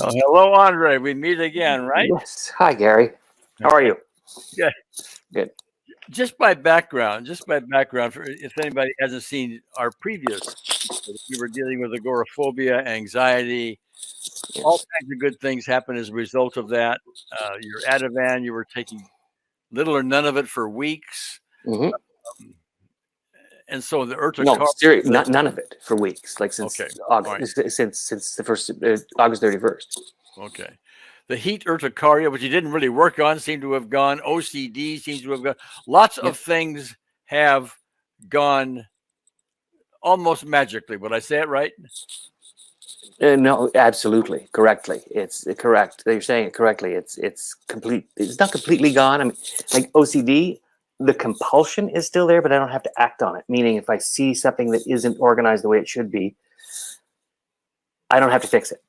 Well, hello, Andre. We meet again, right? Yes. Hi, Gary. How are you? Good. Good. Just by background, for if anybody hasn't seen our previous, we were dealing with agoraphobia, anxiety, all kinds of good things happen as a result of that. Your Ativan, you were taking little or none of it for weeks. Mm-hmm. And so the urticaria. No, seriously, none of it for weeks, like since August, right. since the first August 31st. Okay. The heat urticaria, which you didn't really work on, seemed to have gone. OCD seems to have gone. Lots of things have gone almost magically. Would I say it right? No, absolutely, correctly. It's correct. You're saying it correctly. It's complete. It's not completely gone. I mean, like OCD, the compulsion is still there, but I don't have to act on it. Meaning, if I see something that isn't organized the way it should be, I don't have to fix it,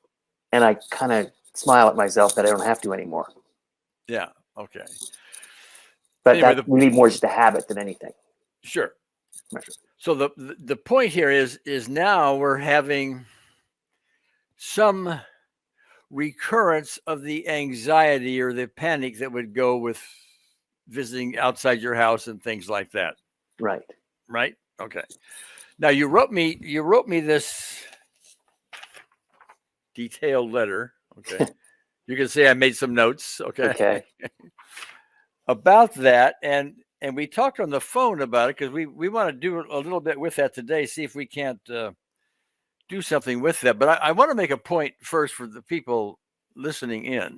and I kind of smile at myself that I don't have to anymore. Yeah. Okay. But anyway, that's really more just a habit than anything. Sure. Right. So the point here is now we're having some recurrence of the anxiety or the panic that would go with visiting outside your house and things like that. Right. Right. Okay. Now you wrote me this detailed letter. Okay. You can say I made some notes. Okay. Okay. About that, and we talked on the phone about it because we want to do a little bit with that today. See if we can't do something with that. But I want to make a point first for the people listening in.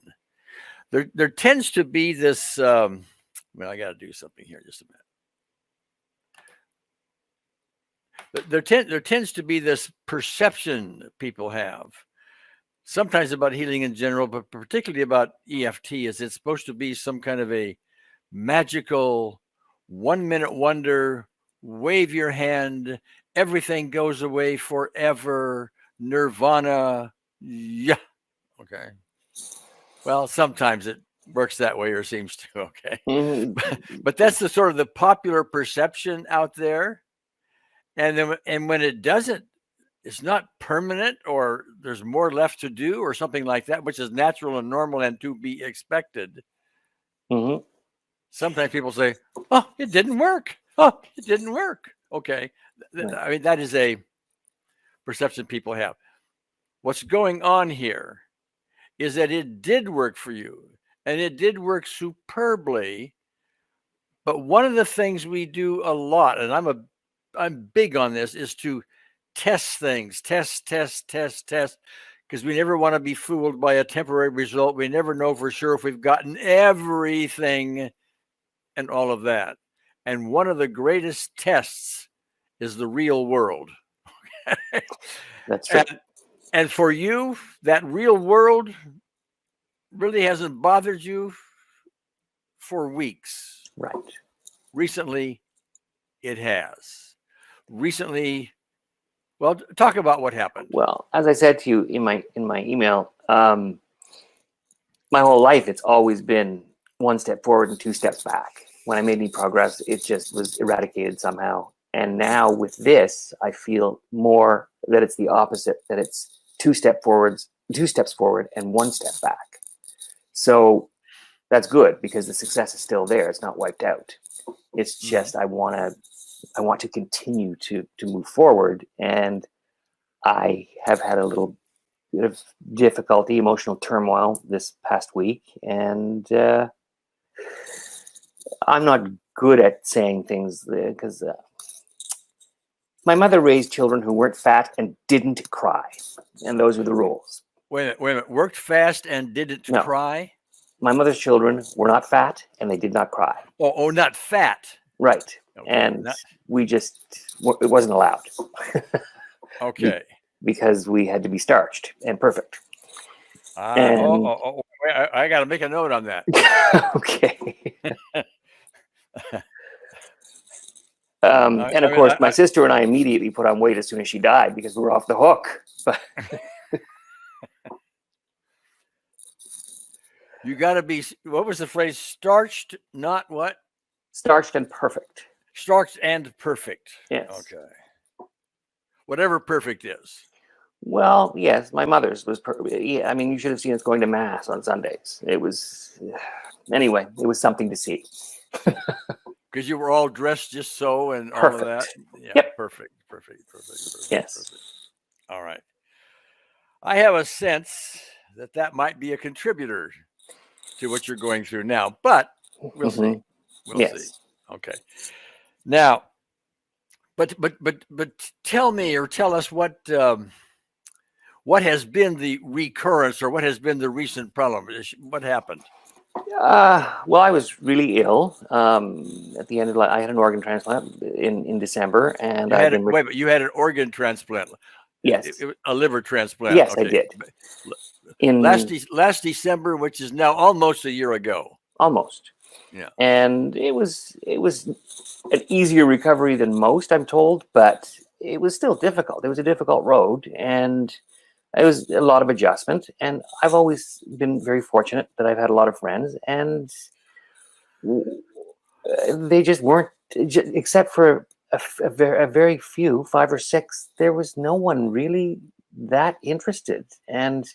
There tends to be this. I got to do something here. Just a minute. There tends to be this perception that people have, sometimes about healing in general, but particularly about EFT, is it's supposed to be some kind of a magical 1 minute wonder, wave your hand, everything goes away forever, nirvana. Yeah. Okay. Well, sometimes it works that way or seems to. Okay. Mm-hmm. But that's the sort of the popular perception out there. And when it doesn't, it's not permanent, or there's more left to do or something like that, which is natural and normal and to be expected. Mm-hmm. Sometimes people say, oh, it didn't work. Oh, it didn't work. Okay. Right. I mean, that is a perception people have. What's going on here is that it did work for you, and it did work superbly. But one of the things we do a lot, and I'm big on this, is to test things, test, because we never want to be fooled by a temporary result. We never know for sure if we've gotten everything and all of that. And one of the greatest tests is the real world. That's right. And for you, that real world really hasn't bothered you for weeks. Right. Recently, it has. Recently, well, talk about what happened. Well, as I said to you in my email, my whole life it's always been 1 step forward and 2 steps back. When I made any progress, it just was eradicated somehow. And now with this, I feel more that it's the opposite, that it's 2 steps forward and 1 step back. So that's good because the success is still there. It's not wiped out. It's just I want to continue to move forward, and I have had a little bit of difficulty, emotional turmoil this past week, and I'm not good at saying things because my mother raised children who weren't fat and didn't cry, and those were the rules. Wait a minute. Worked fast and didn't cry? My mother's children were not fat and they did not cry. Oh, not fat. Right. Okay. And it wasn't allowed. Okay. Because we had to be starched and perfect. I got to make a note on that. Okay. And of course, my sister and I immediately put on weight as soon as she died because we were off the hook. You got to be, what was the phrase? Starched, not what? Starched and perfect. Starched and perfect. Yes. Okay. Whatever perfect is. Well, yes, my mother's was. Yeah, I mean, you should have seen us going to mass on Sundays. It was, anyway, it was something to see. Because you were all dressed just so and all Perfect. of that. Yeah, Yep. perfect. Yes. Perfect. All right. I have a sense that might be a contributor to what you're going through now, but we'll see. We'll see. Okay. Now, but tell me or tell us what has been the recurrence or what has been the recent problem? What happened? Well, I was really ill. At the end of I had an organ transplant in December, and you had an organ transplant. Yes, a liver transplant. Yes, okay. I did. In last December, which is now almost a year ago. Almost. Yeah. And it was an easier recovery than most, I'm told, but it was still difficult. It was a difficult road, and it was a lot of adjustment. And I've always been very fortunate that I've had a lot of friends, and they just weren't, except for a very few, 5 or 6. There was no one really that interested. And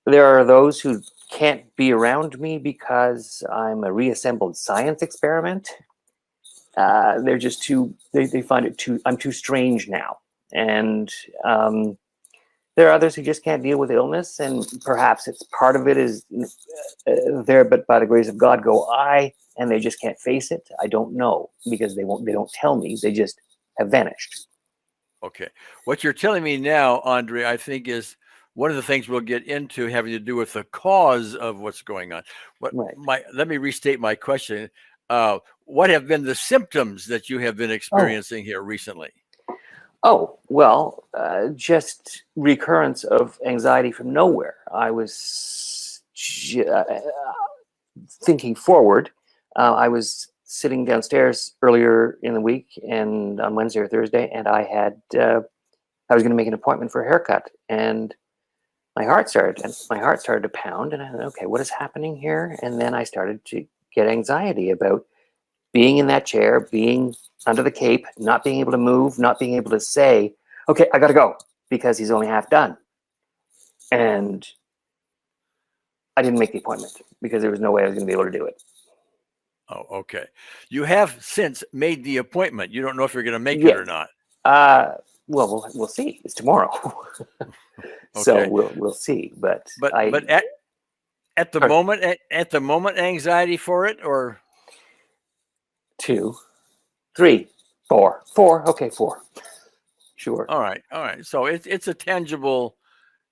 there are those who can't be around me because I'm a reassembled science experiment. They're just too, they find it I'm too strange now. And there are others who just can't deal with illness, and perhaps it's part of it is there, but by the grace of God go I, and they just can't face it. I don't know, because they don't tell me. They just have vanished. Okay. What you're telling me now, Andre, I think is one of the things we'll get into having to do with the cause of what's going on. Let me restate my question. What have been the symptoms that you have been experiencing here recently? Oh, well, just recurrence of anxiety from nowhere. I was thinking forward. I was sitting downstairs earlier in the week, and on Wednesday or Thursday, and I was going to make an appointment for a haircut, and my heart started to pound, and I thought, okay, what is happening here? And then I started to get anxiety about being in that chair, being under the cape, not being able to move, not being able to say, okay, I got to go, because he's only half done. And I didn't make the appointment because there was no way I was going to be able to do it. Oh, okay. You have since made the appointment. You don't know if you're going to make Yes. it or not. Well, we'll see. It's tomorrow. So Okay. we'll see. But at the moment, anxiety for it, or 2, 3, 4. 4. Okay, 4. Sure. All right. So it's a tangible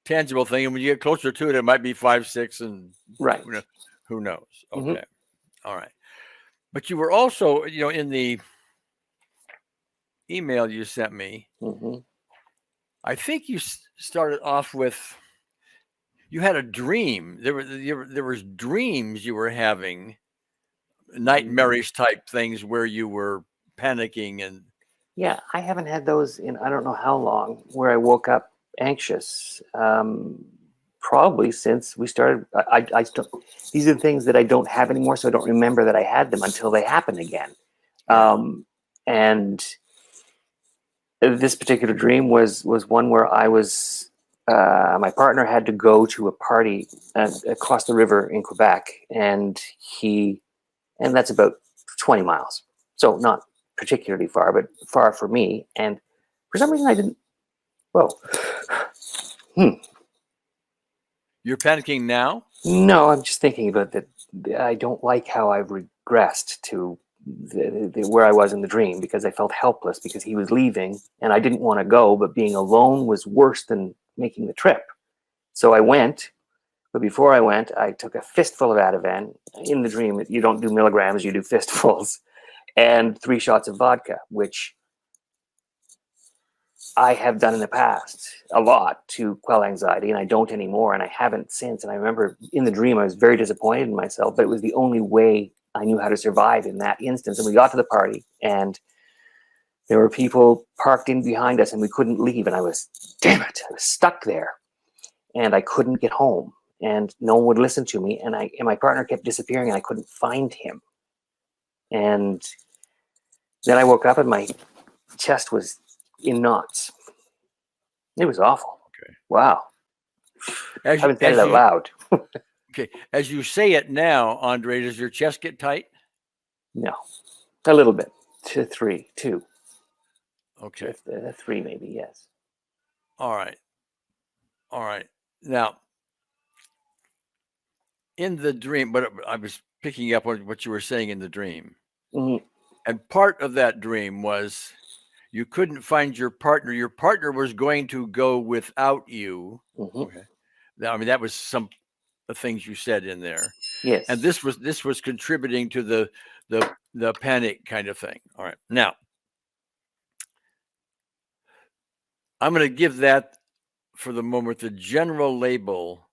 thing, and when you get closer to it, it might be 5, 6, and right. Who knows? Okay. All right. But you were also, in the email you sent me, I think you started off with, you had a dream. There was dreams you were having, nightmarish type things where you were panicking and. Yeah, I haven't had those in I don't know how long, where I woke up anxious. Probably since we started. These are the things that I don't have anymore, so I don't remember that I had them until they happen again. And this particular dream was one where I was. My partner had to go to a party across the river in Quebec, and that's about 20 miles, so not particularly far, but far for me. And for some reason I didn't. Whoa. You're panicking now? No, I'm just thinking about that. I don't like how I've regressed to where I was in the dream, because I felt helpless because he was leaving and I didn't want to go, but being alone was worse than making the trip. So I went, but before I went, I took a fistful of Ativan. In the dream, you don't do milligrams, you do fistfuls, and 3 shots of vodka, which I have done in the past a lot to quell anxiety, and I don't anymore, and I haven't since. And I remember in the dream, I was very disappointed in myself, but it was the only way I knew how to survive in that instance. And we got to the party, and there were people parked in behind us, and we couldn't leave. And I was stuck there, and I couldn't get home, and no one would listen to me. And my partner kept disappearing, and I couldn't find him. And then I woke up, and my chest was in knots. It was awful. Okay. Wow. I As you, haven't said as it out you loud. okay, as you say it now, Andre, does your chest get tight? No, a little bit. Two. Okay. Three maybe, yes. All right. Now, in the dream, but I was picking up on what you were saying in the dream. Mhm. And part of that dream was you couldn't find your partner. Your partner was going to go without you. Mhm. Okay. Now, I mean, that was some the things you said in there. Yes. And this was contributing to the panic kind of thing. All right. Now, I'm going to give that for the moment the general label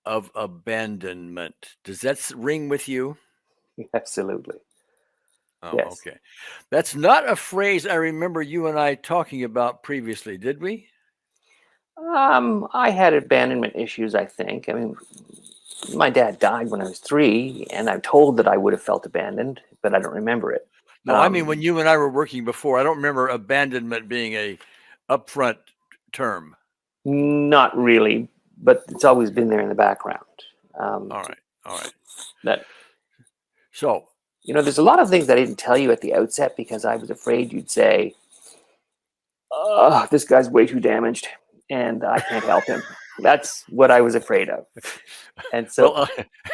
of abandonment. Does that ring with you? Absolutely. Oh, Yes. okay. That's not a phrase I remember you and I talking about previously, did we? I had abandonment issues, I think. I mean, my dad died when I was 3, and I'm told that I would have felt abandoned, but I don't remember it. No, I mean when you and I were working before, I don't remember abandonment being a upfront term. Not really, but it's always been there in the background. All right. That So, there's a lot of things I didn't tell you at the outset because I was afraid you'd say, "Oh, this guy's way too damaged, and I can't help him." That's what I was afraid of. And so,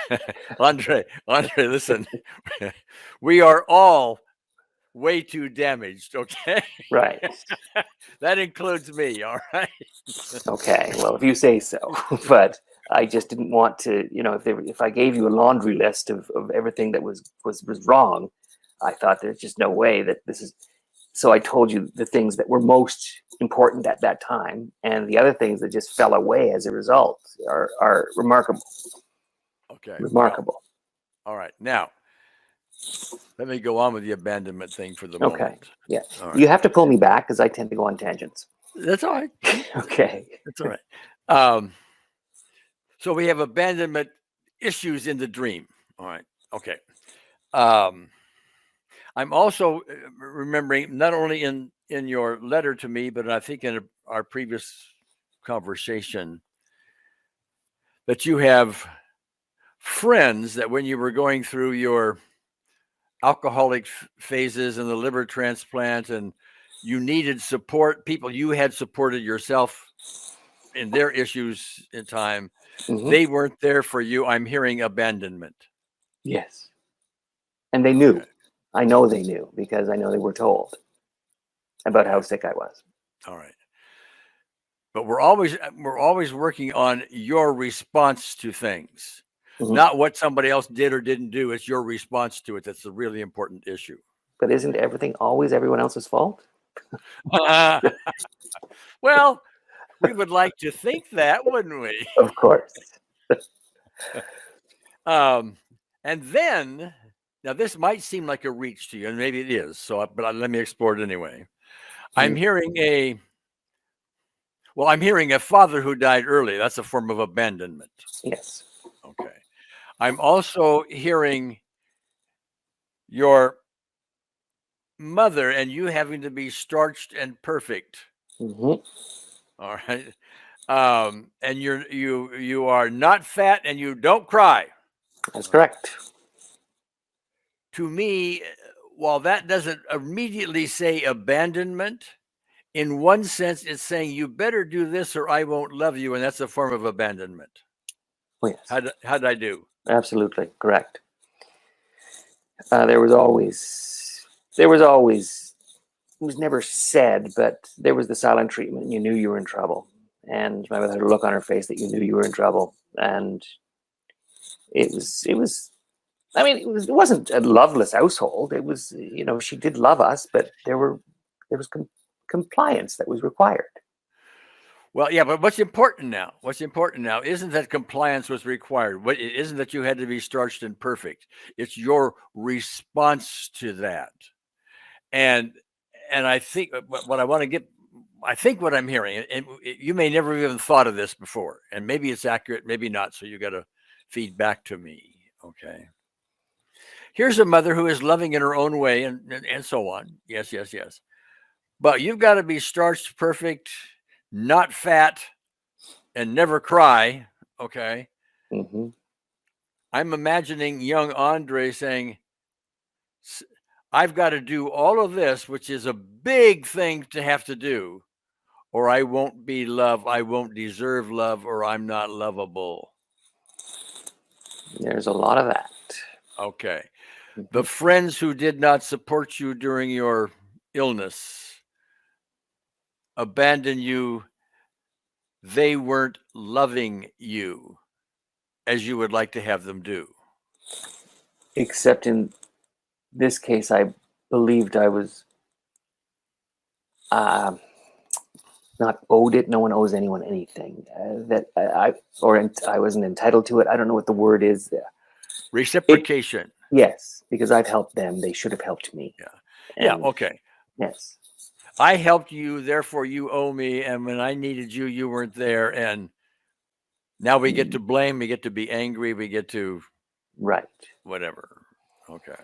well, Andre, listen, we are all way too damaged. Okay, right. that includes me. All right. Okay, well, if you say so. But I just didn't want to, if I gave you a laundry list of everything that was wrong, I thought there's just no way that this is. So I told you the things that were most important at that time, and the other things that just fell away as a result are remarkable. Okay. Remarkable. Well, all right. Now, let me go on with the abandonment thing for the Okay. moment. Yeah. All right. You have to pull me back because I tend to go on tangents. That's all right. Okay. That's all right. So we have abandonment issues in the dream. All right. Okay. I'm also remembering not only in your letter to me, but I think in our previous conversation that you have friends that when you were going through your alcoholic phases and the liver transplant and you needed support, people you had supported yourself in their issues in time, they weren't there for you. I'm hearing abandonment. Yes. And they knew. Okay. I know they knew because I know they were told about how sick I was. All right. But we're always working on your response to things, not what somebody else did or didn't do. It's your response to it. That's a really important issue. But isn't everything always everyone else's fault? Well, we would like to think that, wouldn't we? Of course. And then, now this might seem like a reach to you, and maybe it is. But let me explore it anyway. I'm hearing a father who died early. That's a form of abandonment. Yes. Okay. I'm also hearing your mother and you having to be starched and perfect. All right. And you are not fat and you don't cry. That's correct. To me, while that doesn't immediately say abandonment, in one sense, it's saying you better do this or I won't love you, and that's a form of abandonment. Oh, yes. How did I do? Absolutely correct. There was always. It was never said, but there was the silent treatment. You knew you were in trouble, and my mother had a look on her face that you knew you were in trouble, and it was. I mean, it wasn't a loveless household. It was, she did love us, but there was compliance that was required. Well, yeah, but what's important now isn't that compliance was required. What it isn't that you had to be starched and perfect. It's your response to that. And I think what I want to get, I think what I'm hearing, and you may never even thought of this before, and maybe it's accurate, maybe not. So you got to feed back to me. Okay. Here's a mother who is loving in her own way and so on. Yes. But you've got to be starched perfect, not fat, and never cry. Okay. Mm-hmm. I'm imagining young Andre saying, I've got to do all of this, which is a big thing to have to do, or I won't be loved. I won't deserve love, or I'm not lovable. There's a lot of that. Okay. Mm-hmm. The friends who did not support you during your illness, abandon you, they weren't loving you as you would like to have them do. Except in this case, I believed I was not owed it. No one owes anyone anything. That I wasn't entitled to it. I don't know what the word is. Reciprocation. Yes, because I've helped them. They should have helped me. Yeah. Okay. Yes. I helped you, therefore you owe me. And when I needed you, you weren't there. And now we get to blame. We get to be angry. We get to whatever. Okay.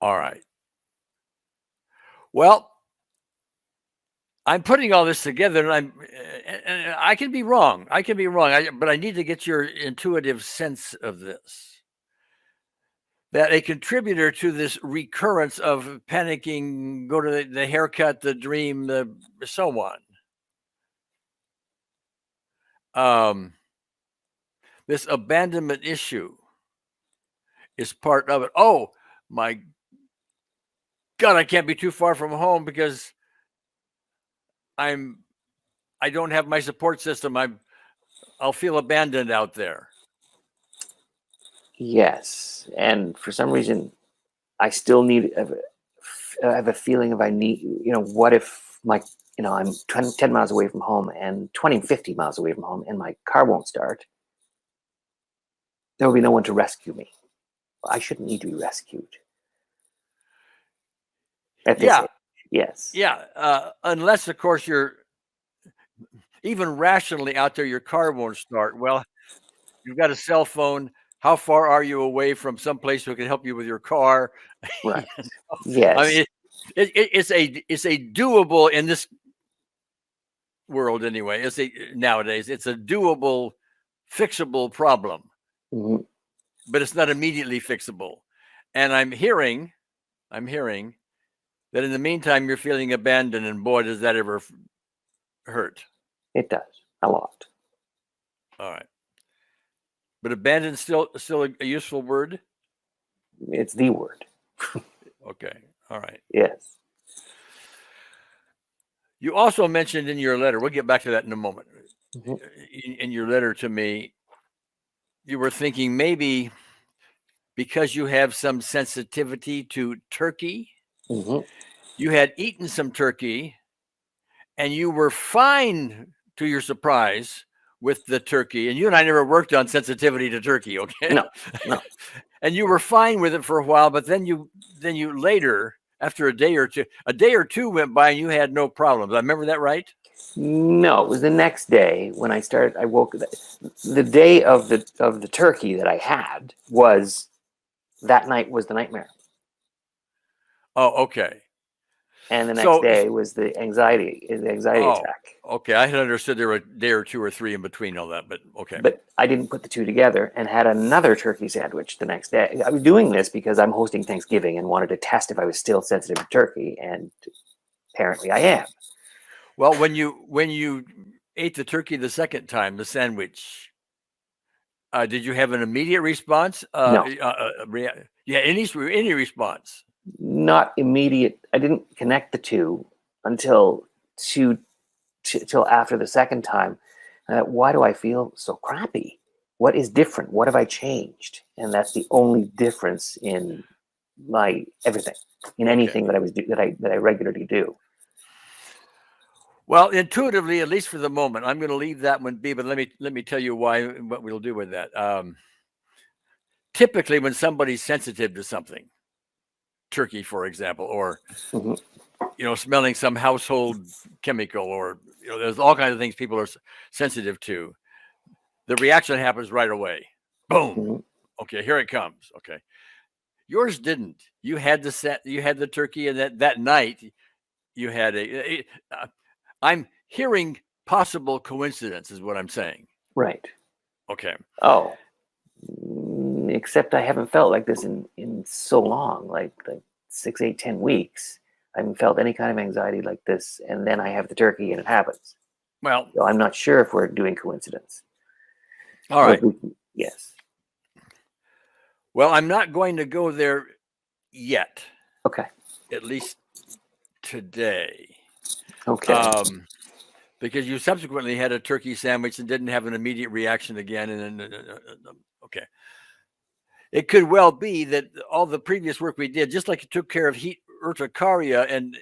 All right. Well, I'm putting all this together, and I can be wrong. But I need to get your intuitive sense of this. That a contributor to this recurrence of panicking, go to the haircut, the dream, the so on. This abandonment issue is part of it. Oh my God, I can't be too far from home because I don't have my support system. I'll feel abandoned out there. Yes, and for some reason, I still I have a feeling of I need. What if I'm 10 miles away from home and 50 miles away from home, and my car won't start? There will be no one to rescue me. I shouldn't need to be rescued. At this age. Yes. Yeah. Unless, of course, you're even rationally out there, your car won't start. Well, you've got a cell phone. How far are you away from someplace who can help you with your car? Right. Yes. I mean, it's a doable in this world anyway. Nowadays, it's a doable, fixable problem, but it's not immediately fixable. And I'm hearing that in the meantime, you're feeling abandoned, and boy, does that ever hurt. It does a lot. All right. But abandoned still a useful word? It's the word. Okay. All right. Yes. You also mentioned in your letter, we'll get back to that in a moment. In your letter to me, you were thinking maybe because you have some sensitivity to turkey, you had eaten some turkey and you were fine, to your surprise, with the turkey. And you and I never worked on sensitivity to turkey, okay? No. And you were fine with it for a while, but then you later, after a day or two went by and you had no problems. I remember that right? No, it was the next day when I woke. The day of the turkey that I had was that night was the nightmare. Oh, okay. And the next day was the anxiety attack. Okay, I had understood there were a day or two or three in between all that, but okay. But I didn't put the two together and had another turkey sandwich the next day. I was doing this because I'm hosting Thanksgiving and wanted to test if I was still sensitive to turkey, and apparently I am. Well, when you ate the turkey the second time, the sandwich, did you have an immediate response? No. Any response? Not immediate. I didn't connect the two until after the second time. Why do I feel so crappy? What is different? What have I changed? And that's the only difference in my everything, in anything that I regularly do. Well, intuitively, at least for the moment, I'm going to leave that one be. But let me tell you what we'll do with that. Typically, when somebody's sensitive to something, turkey, for example, or smelling some household chemical, or there's all kinds of things people are sensitive to. The reaction happens right away. Boom. Okay, here it comes. Okay, yours didn't. You had the turkey, and that night you had I'm hearing possible coincidence is what I'm saying. Right. Okay. Oh, except I haven't felt like this in so long, like 6, 8, 10 weeks. I haven't felt any kind of anxiety like this, and then I have the turkey and it happens. Well, So I'm not sure if we're doing coincidence. all right. Yes. Well, I'm not going to go there yet. Okay. At least today. Okay. Because you subsequently had a turkey sandwich and didn't have an immediate reaction again. And then, okay. It could well be that all the previous work we did, just like it took care of heat urticaria, and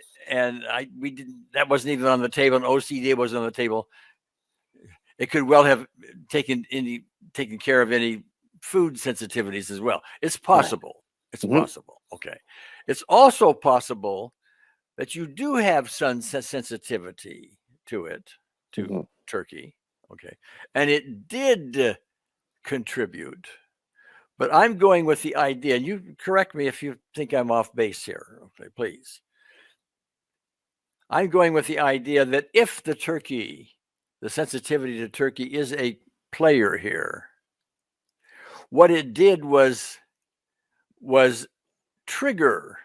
we didn't, that wasn't even on the table, and OCD wasn't on the table. It could well have taken care of any food sensitivities as well. It's possible. Right. It's possible. Okay. It's also possible that you do have sun sensitivity to it, to turkey. Okay. And it did contribute. But I'm going with the idea, and you correct me if you think I'm off base here, okay, please. I'm going with the idea that if the sensitivity to turkey is a player here, what it did was trigger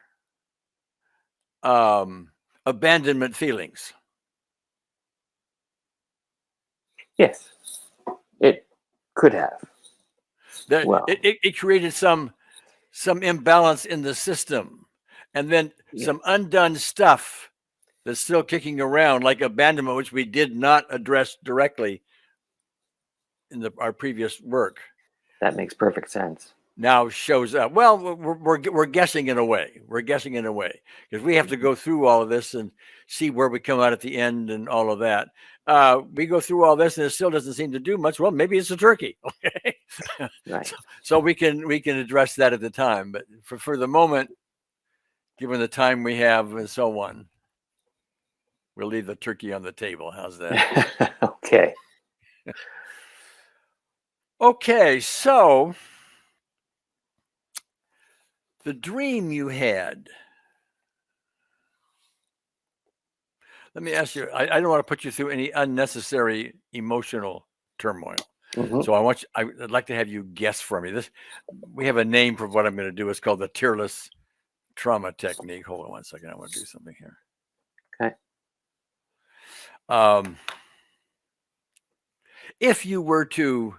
abandonment feelings. Yes, it could have. It created some imbalance in the system, and then some undone stuff that's still kicking around, like abandonment, which we did not address directly in our previous work. That makes perfect sense. Now shows up. Well, we're guessing in a way. We're guessing in a way because we have to go through all of this and see where we come out at the end and all of that. We go through all this and it still doesn't seem to do much. Well, maybe it's a turkey. Okay. Right. So we can address that at the time. But for the moment, given the time we have and so on, we'll leave the turkey on the table. How's that? Okay. Okay. So the dream you had. Let me ask you, I don't want to put you through any unnecessary emotional turmoil. So I'd like to have you guess for me. We have a name for what I'm going to do. It's called the tearless trauma technique. Hold on 1 second. I want to do something here. Okay. If you were to,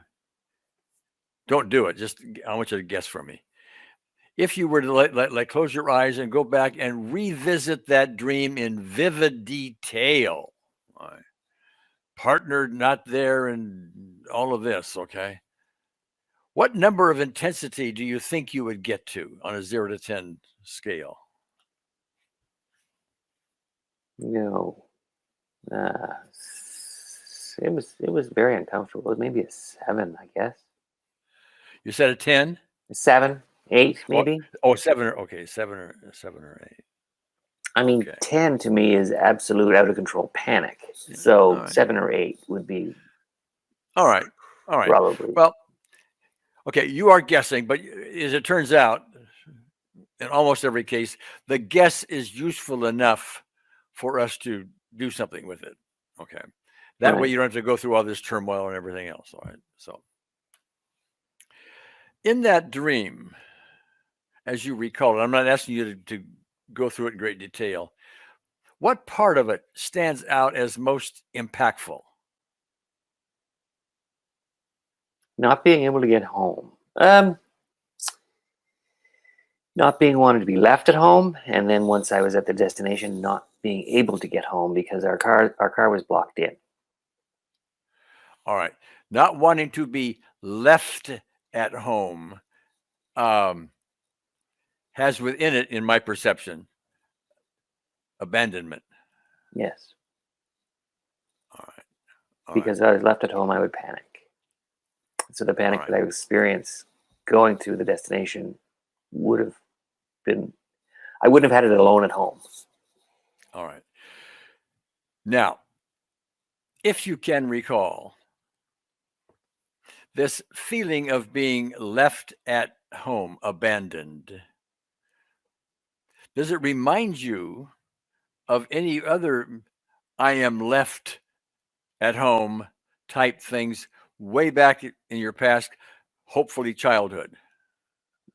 don't do it. Just, I want you to guess for me. If you were to like close your eyes and go back and revisit that dream in vivid detail, partner not there and all of this, okay? What number of intensity do you think you would get to on a 0 to 10 scale? No. It was very uncomfortable. It was maybe a 7, I guess. You said a 10? A 7, 8, maybe. Oh, 7 or 8. I mean, 10 to me is absolute out of control panic. So 7 or 8 would be. All right. Probably. Well, okay, you are guessing, but as it turns out, in almost every case, the guess is useful enough for us to do something with it. Okay. That way you don't have to go through all this turmoil and everything else. All right. So in that dream, as you recall it, I'm not asking you to go through it in great detail. What part of it stands out as most impactful? Not being able to get home. Not being wanted to be left at home, and then once I was at the destination, not being able to get home because our car was blocked in. All right. Not wanting to be left at home has within it, in my perception, abandonment. Yes. All right. Because I was left at home, I would panic. So the panic that I experienced going to the destination would have been, I wouldn't have had it alone at home. All right. Now, if you can recall, this feeling of being left at home, abandoned, does it remind you of any other I am left at home type things way back in your past, hopefully childhood?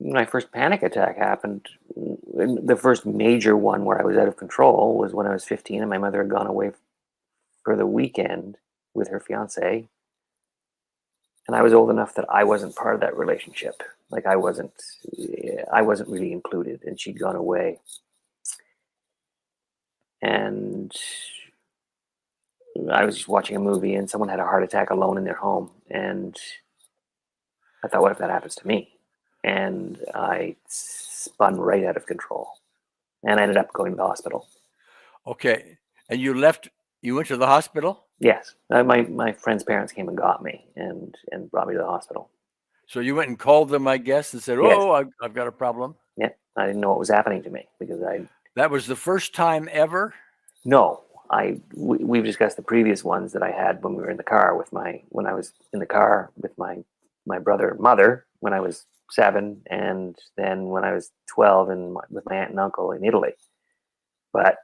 My first panic attack happened. The first major one where I was out of control was when I was 15 and my mother had gone away for the weekend with her fiance. And I was old enough that I wasn't part of that relationship. Like I wasn't really included, and she'd gone away. And I was just watching a movie and someone had a heart attack alone in their home. And I thought, what if that happens to me? And I spun right out of control and I ended up going to the hospital. Okay. And you went to the hospital? Yes. My friend's parents came and got me and brought me to the hospital. So you went and called them, I guess, and said, Yes. "Oh, I've got a problem." Yeah. I didn't know what was happening to me because That was the first time ever? No. We've discussed the previous ones that I had when we were in the car when I was in the car with my brother and mother when I was 7, and then when I was 12 and with my aunt and uncle in Italy. But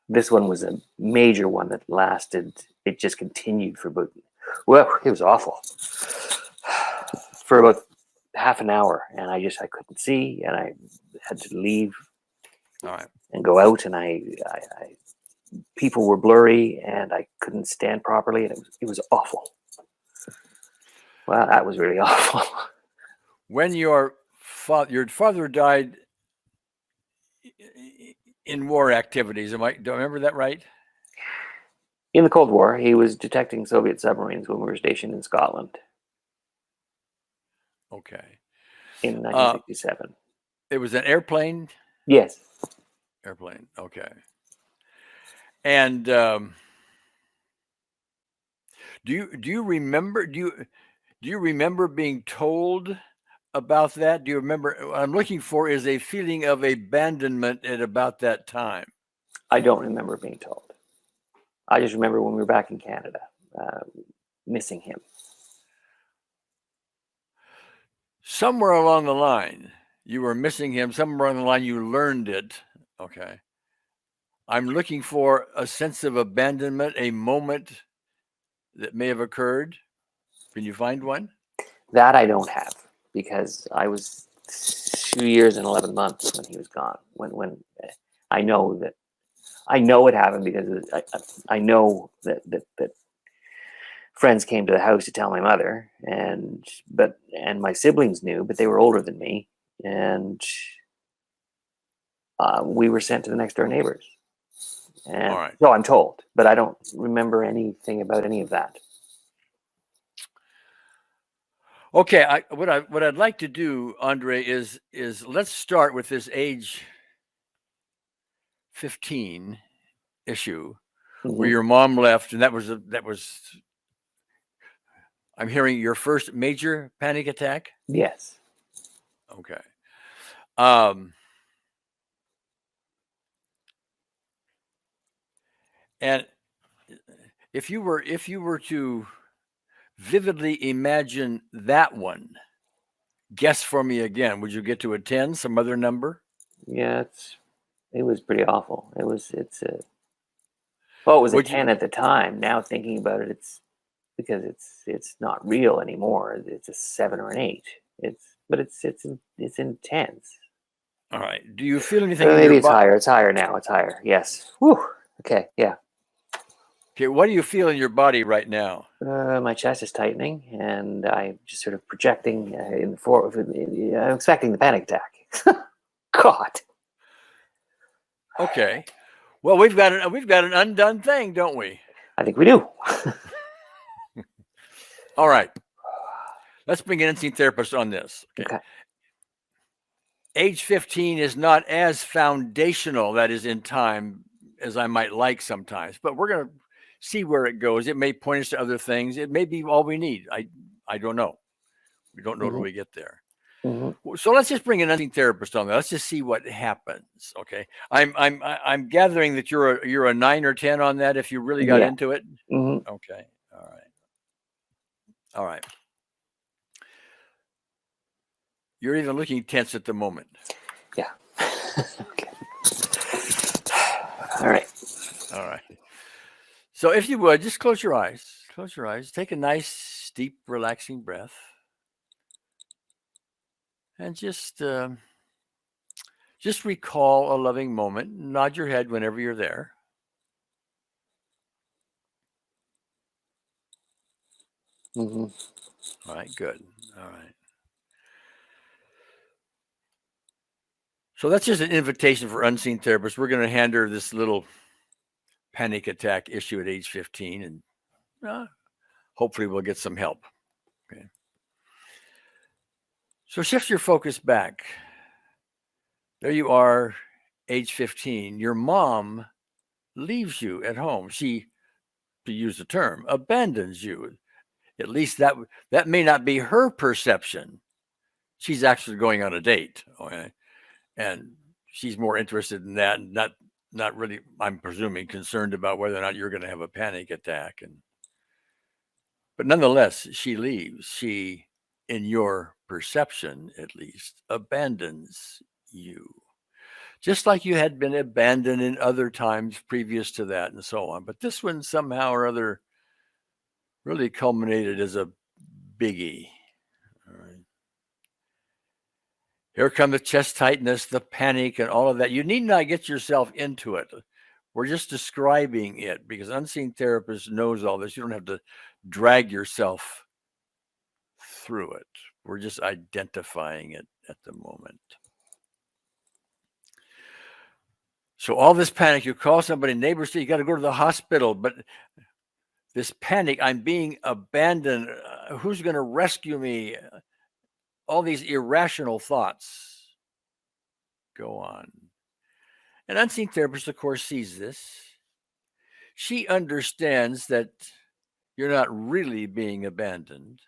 this one was a major one that lasted. It just continued for about, well, it was awful for about half an hour, and I couldn't see, and I had to leave. All right. And go out, and I people were blurry, and I couldn't stand properly, and it was awful. Well, that was really awful. When your father died in war activities, do I remember that right? In the Cold War, he was detecting Soviet submarines when we were stationed in Scotland. Okay. In 1967. It was an airplane? Yes. Airplane. Okay. And do you remember being told about that? Do you remember? What I'm looking for is a feeling of abandonment at about that time. I don't remember being told. I just remember when we were back in Canada, missing him. Somewhere along the line, you were missing him. Somewhere along the line, you learned it. Okay. I'm looking for a sense of abandonment, a moment that may have occurred. Can you find one? That I don't have, because I was 2 years and 11 months when he was gone. When I know it happened because I know that friends came to the house to tell my mother, and my siblings knew, but they were older than me, and we were sent to the next door neighbors. And all right. So I'm told, but I don't remember anything about any of that. Okay, what I'd like to do, Andre, is let's start with this age 15 issue, where your mom left, and that was I'm hearing your first major panic attack. Yes. Okay. And if you were to vividly imagine that one, guess for me again, would you get to a 10, some other number? Yeah, it was pretty awful. It was a 10 at the time. Now thinking about it, it's because it's not real anymore. It's a 7 or an 8. It's intense. All right. Do you feel anything? Maybe it's higher. It's higher now. It's higher. Yes. Whew. Okay. Yeah. Okay. What do you feel in your body right now? My chest is tightening, and I'm just sort of projecting I'm expecting the panic attack. God. Okay. Well, we've got an undone thing, don't we? I think we do. All right. Let's bring an instinct therapist on this. Okay. Age 15 is not as foundational, that is, in time, as I might like sometimes, but we're going to see where it goes. It may point us to other things. It may be all we need. I don't know. We don't know till we get there. Mm-hmm. So let's just bring an instinct therapist on that. Let's just see what happens. Okay. I'm gathering that you're a 9 or 10 on that if you really got into it. Mm-hmm. Okay. All right. You're even looking tense at the moment. Yeah. Okay. All right. So if you would, just close your eyes. Close your eyes. Take a nice, deep, relaxing breath. And just recall a loving moment. Nod your head whenever you're there. Mm-hmm. All right, good. All right. So that's just an invitation for unseen therapists. We're going to hand her this little panic attack issue at age 15, and hopefully we'll get some help. Okay. So shift your focus back. There you are, age 15. Your mom leaves you at home. She, to use the term, abandons you. At least that may not be her perception. She's actually going on a date, okay? And she's more interested in that, and not really, I'm presuming, concerned about whether or not you're going to have a panic attack. But nonetheless, she leaves. She, in your perception at least, abandons you. Just like you had been abandoned in other times previous to that and so on. But this one somehow or other really culminated as a biggie. All right. Here come the chest tightness, the panic, and all of that. You need not get yourself into it. We're just describing it because unseen therapist knows all this. You don't have to drag yourself through it. We're just identifying it at the moment. So all this panic, you call somebody, neighbors say you got to go to the hospital, but this panic, I'm being abandoned. Who's going to rescue me? All these irrational thoughts go on. An unseen therapist, of course, sees this. She understands that you're not really being abandoned.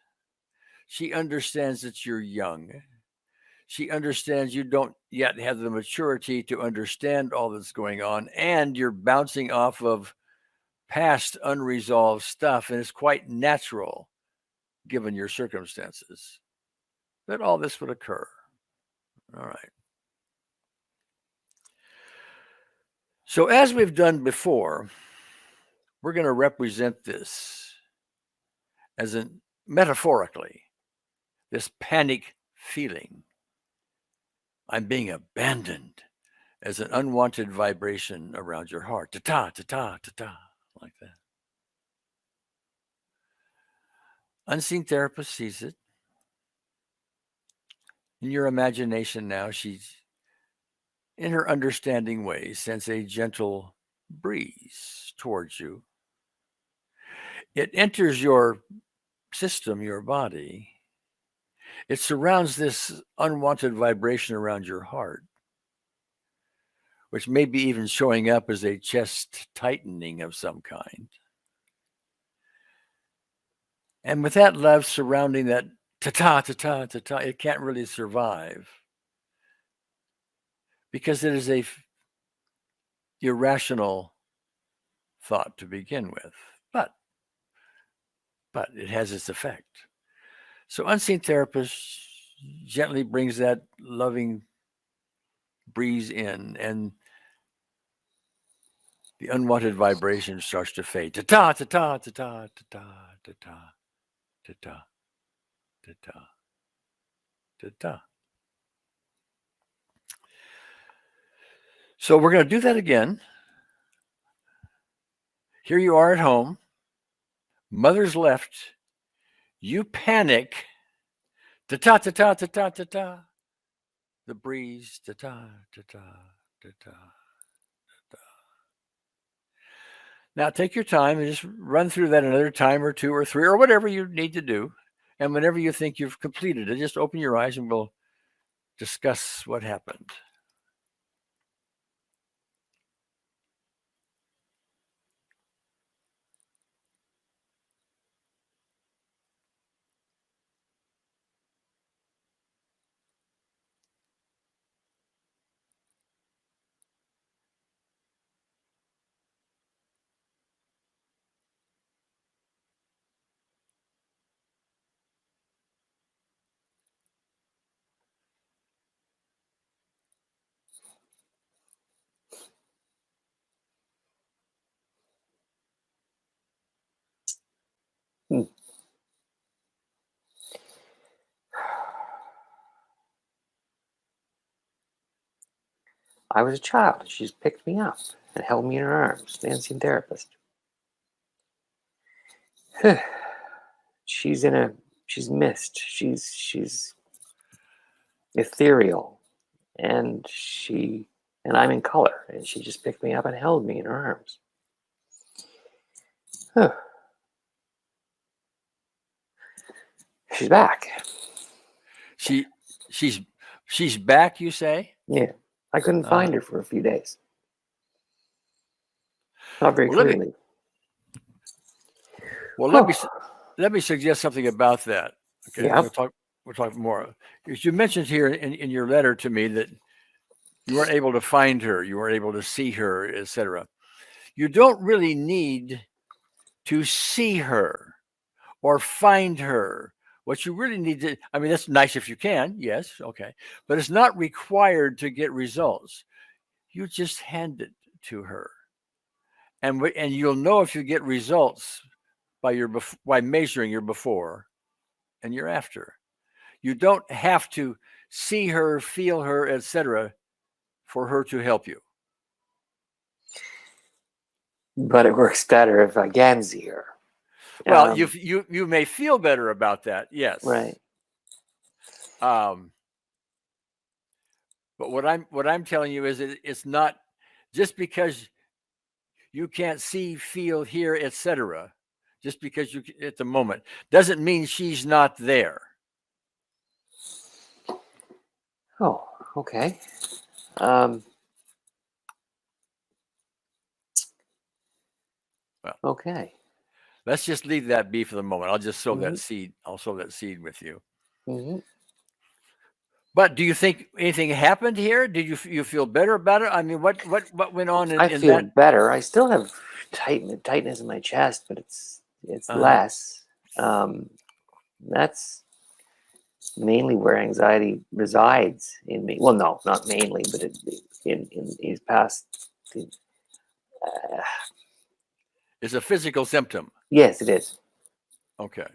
She understands that you're young. She understands you don't yet have the maturity to understand all that's going on, and you're bouncing off of past unresolved stuff, and it's quite natural, given your circumstances, that all this would occur. All right. So as we've done before, we're going to represent this as in metaphorically, this panic feeling. I'm being abandoned as an unwanted vibration around your heart. Ta-ta, ta-ta, ta-ta, like that. Unseen therapist sees it. In your imagination now, she's, in her understanding way, sends a gentle breeze towards you. It enters your system, your body. It surrounds this unwanted vibration around your heart, which may be even showing up as a chest tightening of some kind. And with that love surrounding that ta-ta, ta-ta, ta-ta, it can't really survive because it is a irrational thought to begin with. But it has its effect. So unseen therapist gently brings that loving breeze in, and the unwanted vibration starts to fade. Ta-ta, ta-ta, ta-ta, ta-ta, ta-ta, ta-ta, ta-ta, ta-ta. So we're going to do that again. Here you are at home. Mother's left. You panic. Ta-ta, ta-ta, ta-ta, ta-ta. The breeze. Ta-ta, ta-ta, ta-ta, ta-ta. Now take your time and just run through that another time or two or three or whatever you need to do. And whenever you think you've completed it, just open your eyes and we'll discuss what happened. I was a child. And she just picked me up and held me in her arms. Dancing therapist. She's mist. She's ethereal, and I'm in color, and she just picked me up and held me in her arms. She's back. She's back, you say? Yeah. I couldn't find her for a few days. Not very clearly. Let me suggest something about that. Okay, yeah. We'll talk more. Because you mentioned here in your letter to me that you weren't able to find her, you weren't able to see her, etc. You don't really need to see her or find her. What you really need to, I mean, that's nice if you can, yes, okay, but it's not required to get results. You just hand it to her, and you'll know if you get results by measuring your before and your after. You don't have to see her, feel her, etc., for her to help you. But it works better if I can see her. Well, you may feel better about that, yes. Right. But what I'm telling you is it's not just because you can't see, feel, hear, etc. Just because you at the moment doesn't mean she's not there. Oh, okay. Okay. Let's just leave that be for the moment. I'll just sow that seed. I'll sow that seed with you. Mm-hmm. But do you think anything happened here? Did you feel better about it? I mean, what went on in I that? feel better. I still have tightness in my chest, but it's less. That's mainly where anxiety resides in me. Well, no, not mainly, but in these past. It's a physical symptom. Yes, it is. Okay.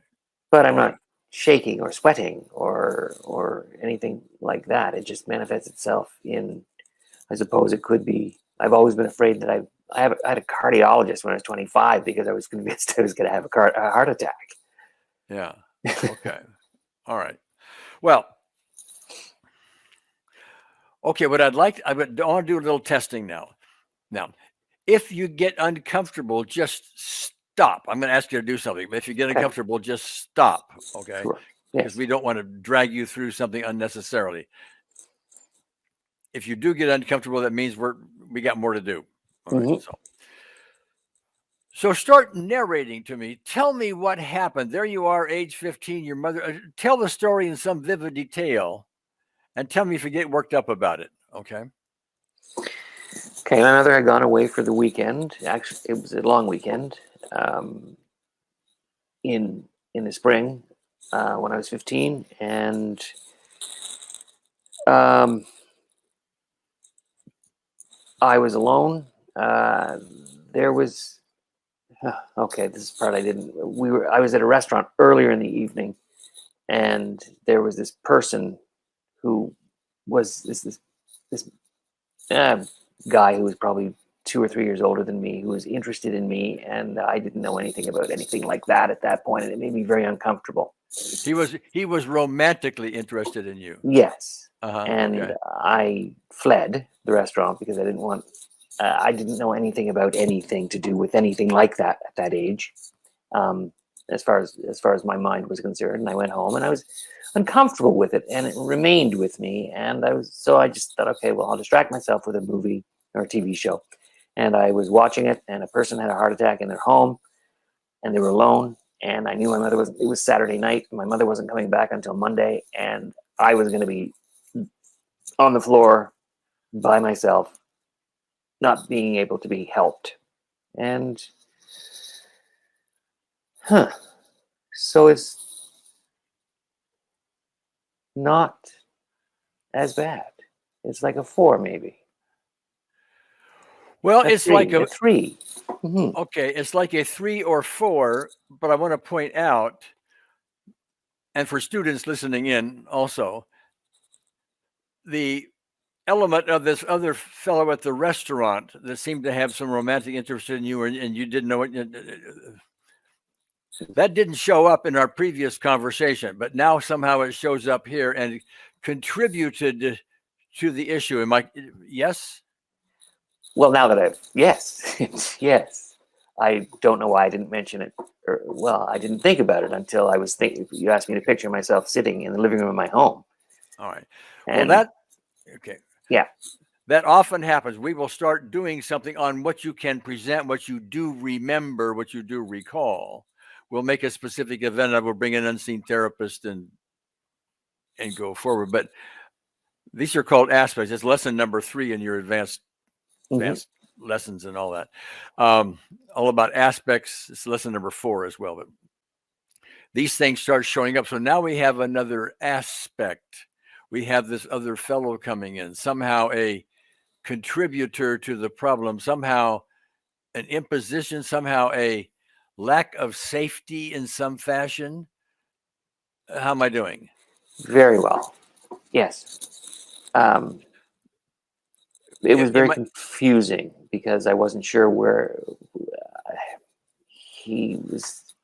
But I'm not shaking or sweating or anything like that. It just manifests itself in, I suppose it could be, I've always been afraid that I had a cardiologist when I was 25 because I was convinced I was going to have a heart attack. Yeah. Okay. All right. Well, okay. What I want to do a little testing now. Now, if you get uncomfortable, just stop. I'm going to ask you to do something, but if you get uncomfortable, just stop. Okay. Sure. Because we don't want to drag you through something unnecessarily. If you do get uncomfortable, that means we got more to do. All right. So start narrating to me. Tell me what happened. There you are, age 15, your mother. Tell the story in some vivid detail and tell me if you get worked up about it. Okay. Okay, my mother had gone away for the weekend. Actually, it was a long weekend in the spring when I was 15. And I was alone. There was... Okay, this is the part I didn't... I was at a restaurant earlier in the evening, and there was this person who was this guy who was probably 2 or 3 years older than me, who was interested in me, and I didn't know anything about anything like that at that point, and it made me very uncomfortable. He was romantically interested in you. Yes. And okay. I fled the restaurant because I didn't want... I didn't know anything about anything to do with anything like that at that age, as far as my mind was concerned. And I went home, and I was uncomfortable with it, and it remained with me. And I just thought, okay, well, I'll distract myself with a movie or a TV show. And I was watching it, and a person had a heart attack in their home, and they were alone. And I knew it was Saturday night, and my mother wasn't coming back until Monday, and I was going to be on the floor by myself, not being able to be helped. And so it's not as bad. It's like a 4, maybe. Well, it's like a 3. Mm-hmm. Okay, it's like a 3 or 4, but I want to point out, and for students listening in also, element of this other fellow at the restaurant that seemed to have some romantic interest in you, and you didn't know it. That didn't show up in our previous conversation, but now somehow it shows up here and contributed to the issue. Am I? Yes. Well, now that yes, yes. I don't know why I didn't mention it. Well, I didn't think about it until I was thinking. You asked me to picture myself sitting in the living room of my home. All right. And well, okay. Yeah. That often happens. We will start doing something on what you can present, what you do remember, what you do recall. We'll make a specific event. I will bring an unseen therapist and go forward. But these are called aspects. It's lesson number 3 in your advanced lessons and all that. All about aspects. It's lesson number 4 as well. But these things start showing up. So now we have another aspect. We have this other fellow coming in, somehow a contributor to the problem, somehow an imposition, somehow a lack of safety in some fashion. How am I doing? Very well. Yes. It was very confusing because I wasn't sure where he was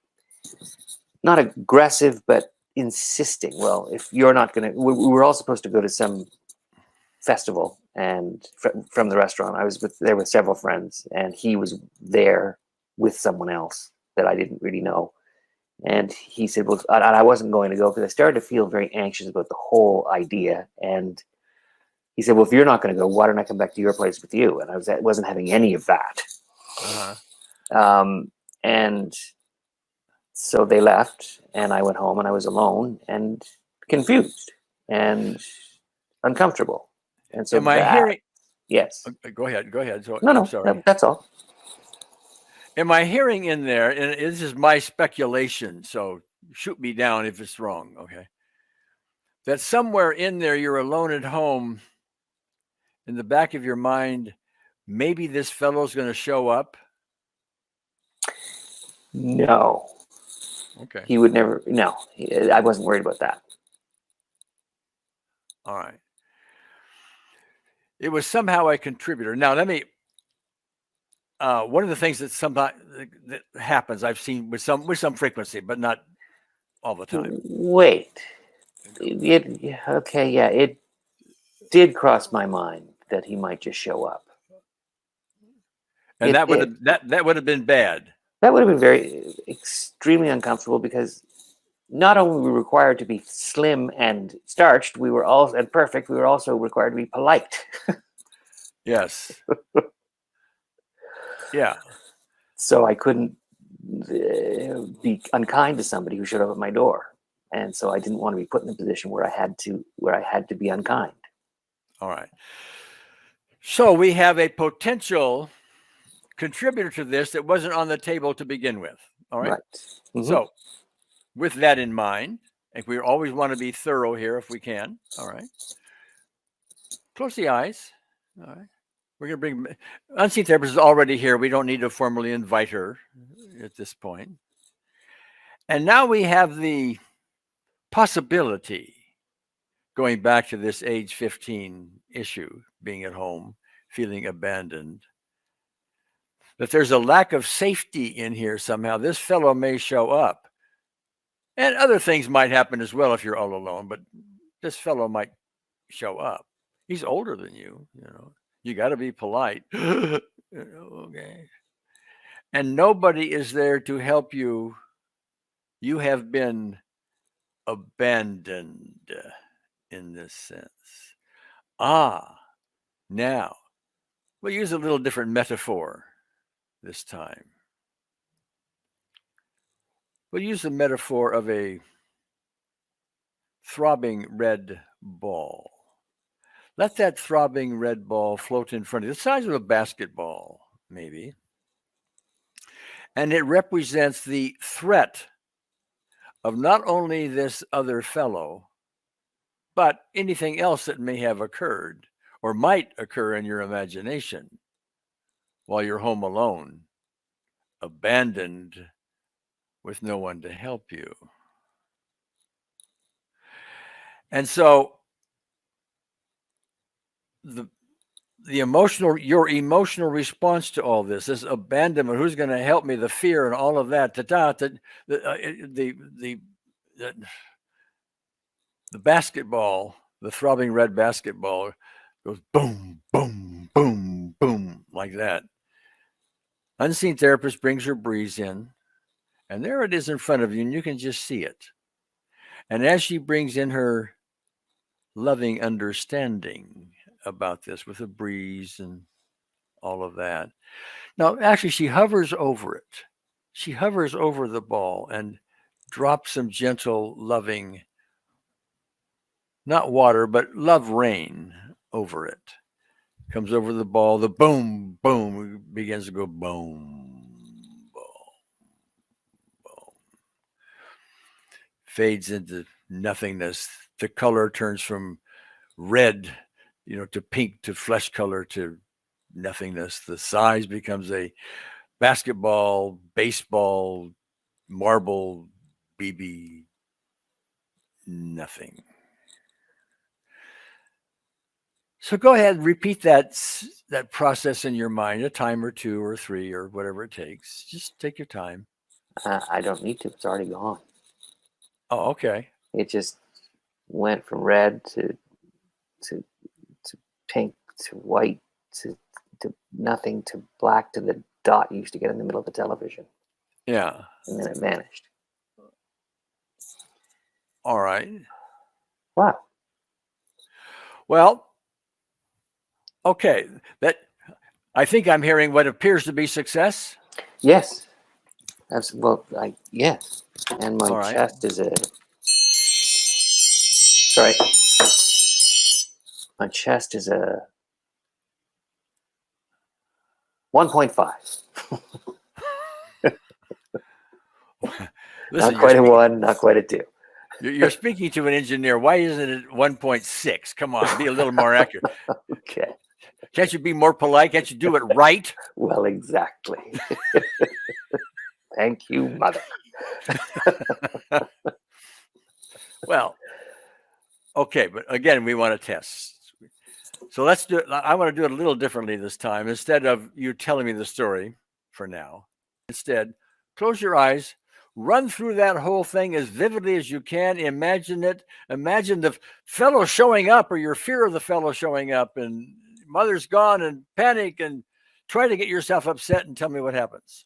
not aggressive, but insisting. Well, if you're not going to, we were all supposed to go to some festival, and from the restaurant, I was there with several friends, and he was there with someone else that I didn't really know. And he said, well, and I wasn't going to go because I started to feel very anxious about the whole idea. And he said, well, if you're not going to go, why don't I come back to your place with you? And I wasn't having any of that. And so they left, and I went home, and I was alone and confused and uncomfortable. And so am I hearing? Yes. Go ahead. Go ahead. So, no, sorry. That's all. Am I hearing in there, and this is my speculation, so shoot me down if it's wrong, okay? That somewhere in there, you're alone at home, in the back of your mind, maybe this fellow's going to show up? No. Okay. He would never, no, I wasn't worried about that. All right. It was somehow a contributor. Now, let me, one of the things that sometimes that happens, I've seen with some frequency, but not all the time. Wait. It did cross my mind that he might just show up. And that would have been bad. That would have been extremely uncomfortable, because not only were we required to be slim and starched, we were also and perfect. We were also required to be polite. Yes. Yeah. So I couldn't be unkind to somebody who showed up at my door, and so I didn't want to be put in a position where I had to be unkind. All right. So we have a potential contributor to this that wasn't on the table to begin with. All right. So with that in mind, and we always want to be thorough here if we can. All right. Close the eyes. All right. We're going to bring Unseen Therapist is already here. We don't need to formally invite her at this point. And now we have the possibility, going back to this age 15 issue, being at home, feeling abandoned, that there's a lack of safety in here somehow. This fellow may show up. And other things might happen as well if you're all alone, but this fellow might show up. He's older than you, you know. You got to be polite. Okay. And nobody is there to help you. You have been abandoned in this sense. Now we'll use a little different metaphor this time. We'll use the metaphor of a throbbing red ball. Let that throbbing red ball float in front of you, the size of a basketball, maybe. And it represents the threat of not only this other fellow, but anything else that may have occurred or might occur in your imagination while you're home alone, abandoned with no one to help you. And so your emotional response to all this abandonment, who's going to help me, the fear and all of that, the basketball, the throbbing red basketball goes boom, boom, boom, boom, like that. Unseen therapist brings her breeze in, and there it is in front of you, and you can just see it. And as she brings in her loving understanding about this with a breeze and all of that. Now, actually, she hovers over it. She hovers over the ball and drops some gentle, loving, not water, but love rain over it. Comes over the ball, the boom, boom begins to go boom, boom, boom. Fades into nothingness. The color turns from red, to pink, to flesh color, to nothingness. The size becomes a basketball, baseball, marble, BB, nothing. So go ahead and repeat that process in your mind, a time or two or three or whatever it takes. Just take your time. I don't need to. It's already gone. Oh, okay. It just went from red to pink to white to nothing to black to the dot you used to get in the middle of the television. Yeah. And then it vanished. All right. Wow. Well, okay. I think I'm hearing what appears to be success. Yes. Yes. And my chest is my chest is a 1.5. Listen, not quite a 1, not quite a 2. You're speaking to an engineer. Why isn't it 1.6? Come on, be a little more accurate. Okay. Can't you be more polite? Can't you do it right? Well, exactly. Thank you, mother. Well, okay, but again, we want to test. So let's do it. I want to do it a little differently this time. Instead of you telling me the story for now, instead, close your eyes, run through that whole thing as vividly as you can. Imagine it. Imagine the fellow showing up or your fear of the fellow showing up and mother's gone and panic and try to get yourself upset and tell me what happens.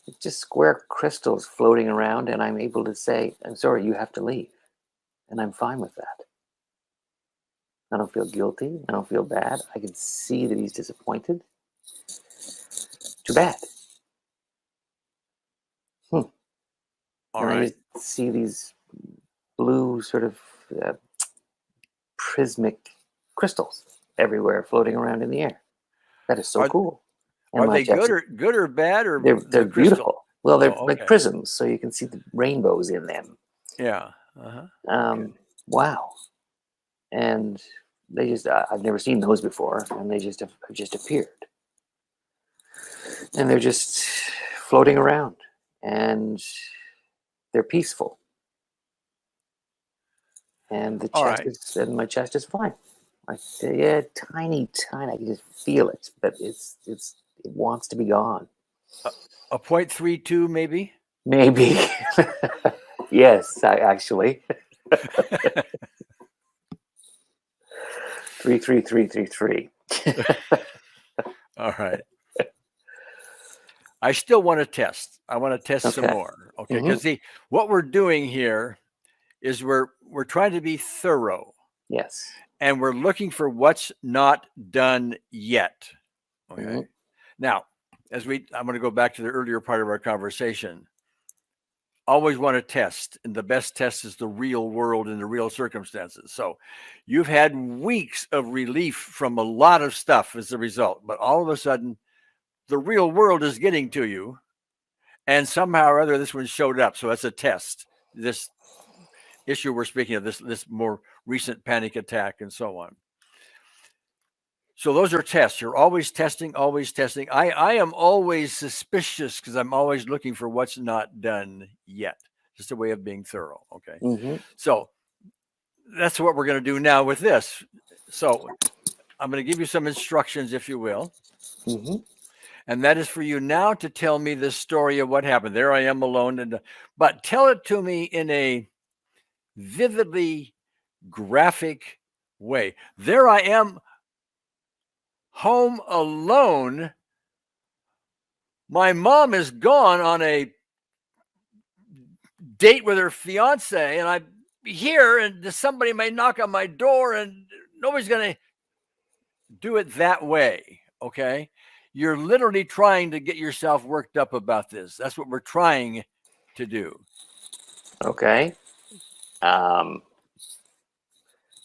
It's just square crystals floating around, and I'm able to say, I'm sorry, you have to leave. And I'm fine with that. I don't feel guilty. I don't feel bad. I can see that he's disappointed. Too bad. All right. I see these blue sort of prismic crystals everywhere floating around in the air. That is so cool. And are they good or bad, or they're beautiful? Well, they're okay. like prisms, so you can see the rainbows in them. Yeah. Okay. Wow. And they just I've never seen those before, and they just appeared. And they're just floating around, and they're peaceful. And the chest and my chest is fine. Tiny. I can just feel it, but it wants to be gone. A 0.32 maybe? Maybe. Yes, actually. 33333. All right. I still want to test. I want to test some more. Okay. Because what we're doing here is we're trying to be thorough. Yes. And we're looking for what's not done yet. Okay. Now, I'm going to go back to the earlier part of our conversation. Always want to test, and the best test is the real world and the real circumstances. So you've had weeks of relief from a lot of stuff as a result, but all of a sudden the real world is getting to you, and somehow or other this one showed up. So that's a test. This issue we're speaking of, this more recent panic attack and so on. So those are tests. You're always testing, always testing. I am always suspicious because I'm always looking for what's not done yet. Just a way of being thorough. Okay. Mm-hmm. So that's what we're going to do now with this. So I'm going to give you some instructions, if you will. Mm-hmm. And that is for you now to tell me the story of what happened. There I am alone. But tell it to me in a vividly graphic way. There I am home alone. My mom is gone on a date with her fiance, and I'm here, and somebody may knock on my door, and nobody's going to do it that way. Okay. You're literally trying to get yourself worked up about this. That's what we're trying to do. Okay. All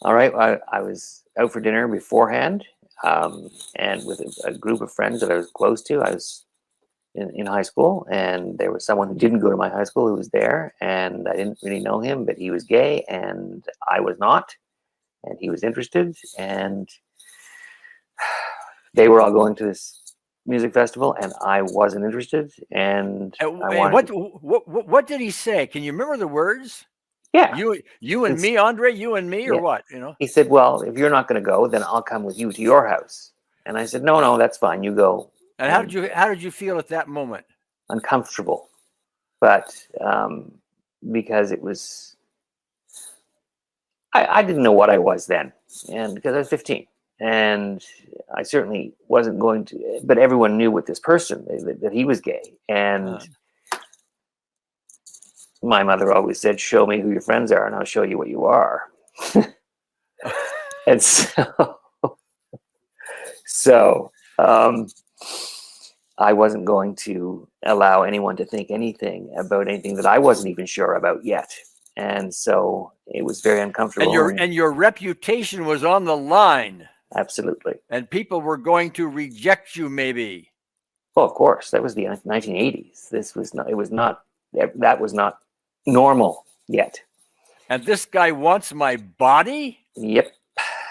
right. I was out for dinner beforehand, and with a group of friends that I was close to. I was in high school, and there was someone who didn't go to my high school who was there, and I didn't really know him, but he was gay, and I was not, and he was interested, and they were all going to this music festival, and I wasn't interested, and what did he say? Can you remember the words? Yeah. You and me, Andre, you and me, or yeah. what? You know. He said, "Well, if you're not going to go, then I'll come with you to your house." And I said, "No, that's fine. You go." And how did you feel at that moment? Uncomfortable, but because it was, I didn't know what I was then, and because I was 15, and I certainly wasn't going to. But everyone knew with this person that he was gay, and my mother always said, "Show me who your friends are, and I'll show you what you are." And so I wasn't going to allow anyone to think anything about anything that I wasn't even sure about yet. And so it was very uncomfortable. And your reputation was on the line. Absolutely. And people were going to reject you, maybe. Oh, of course. That was the 1980s. That was not normal yet. And this guy wants my body? Yep.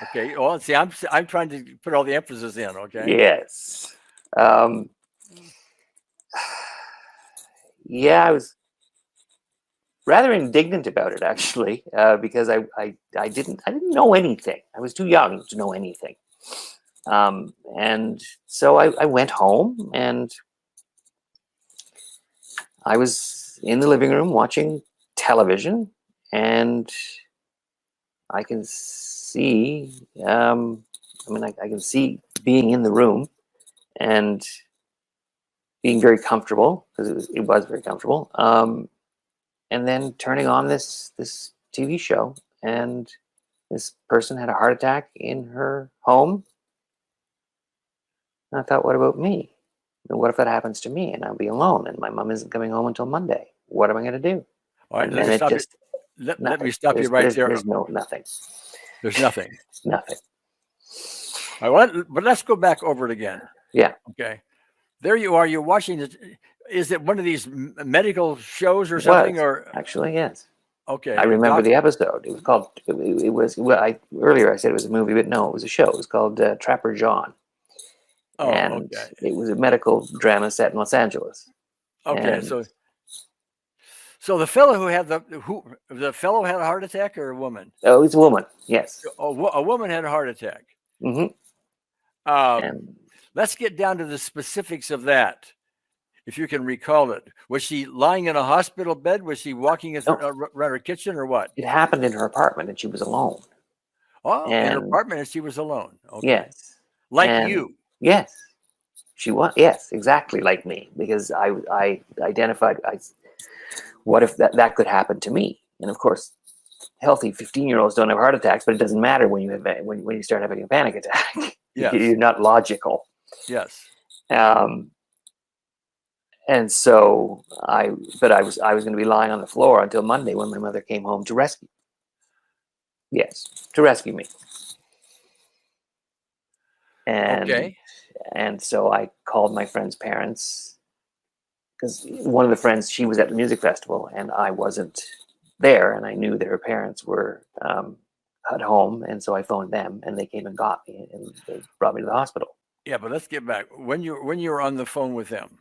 Okay. Well, see, I'm trying to put all the emphasis in. Okay. Yes. Yeah, I was rather indignant about it, actually, because I didn't know anything. I was too young to know anything. And so I went home, and I was in the living room watching television, and I can see, I can see being in the room and being very comfortable, because it was very comfortable. And then turning on this TV show, and this person had a heart attack in her home. And I thought, what about me? And what if that happens to me and I'll be alone and my mom isn't coming home until Monday? What am I going to do? All right, let me stop you right there. There's nothing. There's nothing. Nothing. All right, but let's go back over it again. Yeah. Okay. There you are. You're watching it. Is it one of these medical shows or something? Or actually, yes. Okay. I remember the episode. It was called. It was. Well, earlier I said it was a movie, but no, it was a show. It was called Trapper John. Oh, and okay. It was a medical drama set in Los Angeles. Okay, and so the fellow who had the fellow had a heart attack, or a woman? Oh, it's a woman. Yes. A woman had a heart attack. Mm-hmm. Let's get down to the specifics of that, if you can recall it. Was she lying in a hospital bed? Was she walking around her kitchen, or what? It happened in her apartment, and she was alone. Oh, in her apartment, and she was alone. Okay. Yes. Like you. Yes. She was. Yes, exactly like me, because I identified. What if that could happen to me? And of course, healthy 15-year-olds don't have heart attacks, but it doesn't matter when you start having a panic attack. Yes. You're not logical. Yes. And so I was going to be lying on the floor until Monday, when my mother came home to rescue. Yes, to rescue me. And so I called my friend's parents, because one of the friends, she was at the music festival and I wasn't there, and I knew that her parents were at home, and so I phoned them, and they came and got me, and they brought me to the hospital. Yeah, but let's get back. When you were on the phone with them,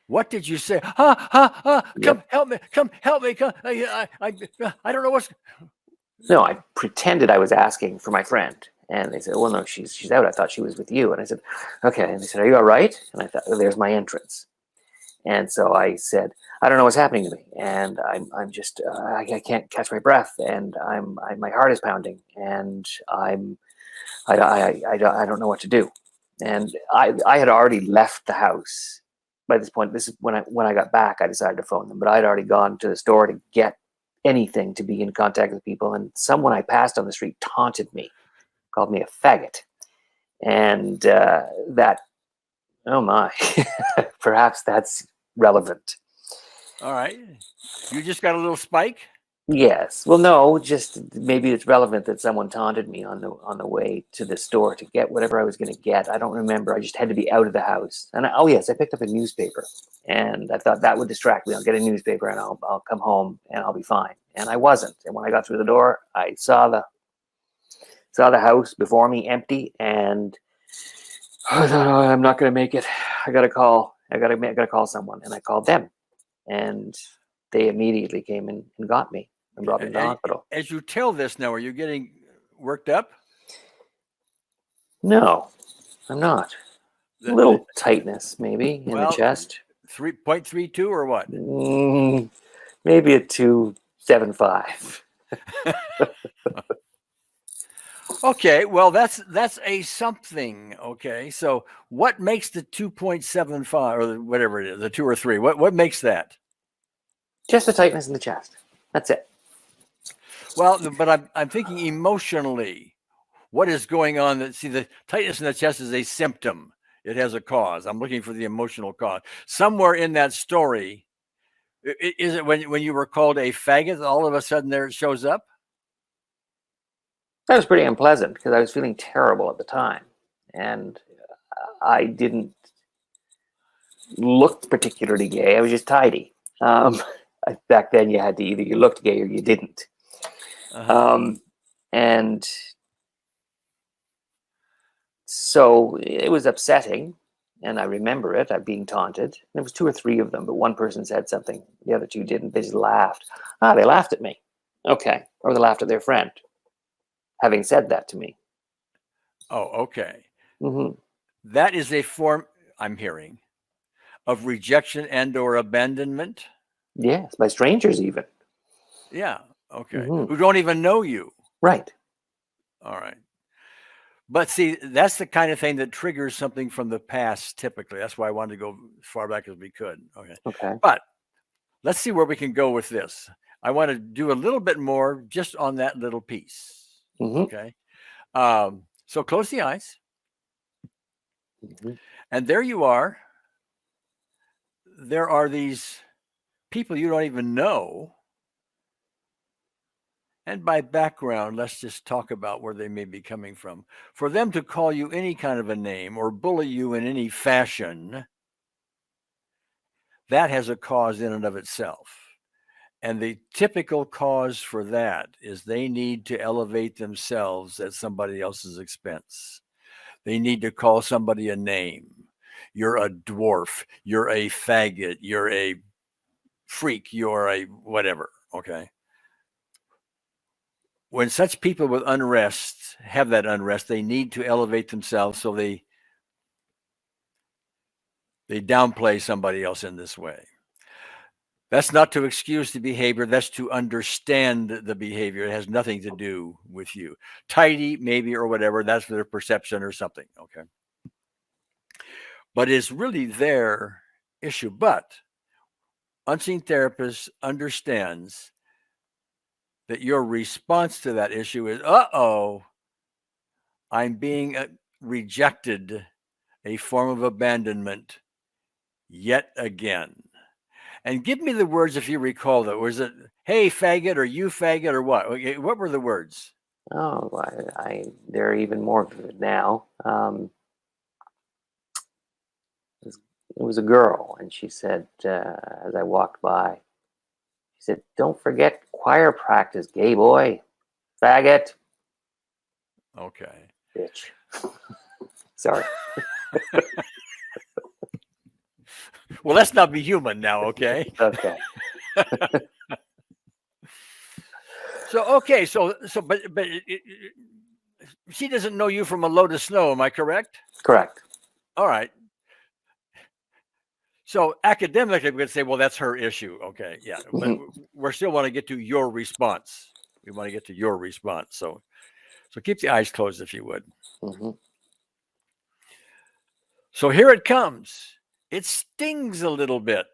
what did you say? Come help me! Come help me! Come! I don't know what's. No, I pretended I was asking for my friend, and they said, "Well, no, she's out. I thought she was with you." And I said, "Okay." And they said, "Are you all right?" And I thought, well, "There's my entrance." And so I said, "I don't know what's happening to me, and I'm just I can't catch my breath, and my heart is pounding, and I don't know what to do." And I had already left the house by this point. This is when I got back, I decided to phone them, but I'd already gone to the store to get anything to be in contact with people. And someone I passed on the street taunted me, called me a faggot, and that, oh my, perhaps that's relevant. All right, you just got a little spike. Yes. Well, no, just maybe it's relevant that someone taunted me on the way to the store to get whatever I was going to get. I don't remember. I just had to be out of the house. And oh yes, I picked up a newspaper, and I thought that would distract me. I'll get a newspaper and I'll come home and I'll be fine. And I wasn't. And when I got through the door, I saw the house before me empty, and I thought, oh, I'm not going to make it. I got to call someone, and I called them, and they immediately came and got me and brought me to the hospital. As you tell this now, are you getting worked up? No, I'm not. A little tightness, maybe, in the chest. 3.32 or what? Maybe a 2.75. Okay, well, that's a something. Okay, so what makes the 2.75 or whatever it is, the 2 or 3? What makes that? Just the tightness in the chest. That's it. Well, but I'm thinking emotionally, what is going on? See, the tightness in the chest is a symptom. It has a cause. I'm looking for the emotional cause. Somewhere in that story, is it when you were called a faggot, all of a sudden there it shows up? That was pretty unpleasant because I was feeling terrible at the time, and I didn't look particularly gay. I was just tidy. Back then, you had to either you looked gay or you didn't. And so it was upsetting, and I remember it. I'm being taunted. There was 2 or 3 of them, but one person said something. The other 2 didn't. They just laughed. They laughed at me. Okay. Or they laughed at their friend, having said that to me. Oh, okay. Mm-hmm. That is a form, I'm hearing, of rejection and or abandonment. Yes, by strangers even. Yeah. Okay. Mm-hmm. Who don't even know you. Right. All right. But see, that's the kind of thing that triggers something from the past typically. That's why I wanted to go as far back as we could. Okay. But let's see where we can go with this. I want to do a little bit more just on that little piece. Mm-hmm. Okay. So close the eyes. Mm-hmm. And there you are. There are these people you don't even know. And by background, let's just talk about where they may be coming from. For them to call you any kind of a name or bully you in any fashion, that has a cause in and of itself. And the typical cause for that is they need to elevate themselves at somebody else's expense. They need to call somebody a name. You're a dwarf. You're a faggot. You're a freak. You're a whatever. Okay. When such people with unrest have that unrest, they need to elevate themselves, so they downplay somebody else in this way. That's not to excuse the behavior. That's to understand the behavior. It has nothing to do with you. Tidy, maybe, or whatever. That's their perception or something. Okay. But it's really their issue. But Unseen Therapist understands that your response to that issue is, I'm being rejected, a form of abandonment yet again. And give me the words if you recall that. Was it, hey, faggot, or you faggot, or what? Okay, what were the words? Oh, they're even more vivid now. It was a girl, and she said, as I walked by, she said, "Don't forget choir practice, gay boy." Faggot. Okay. Bitch. Sorry. Well, let's not be human now, okay? Okay. So but she doesn't know you from a load of snow. Am I correct? Correct. All right. So academically, we could say, well, that's her issue. Okay, yeah, but we still want to get to your response. We want to get to your response. So keep the eyes closed if you would. Mm-hmm. So here it comes. It stings a little bit.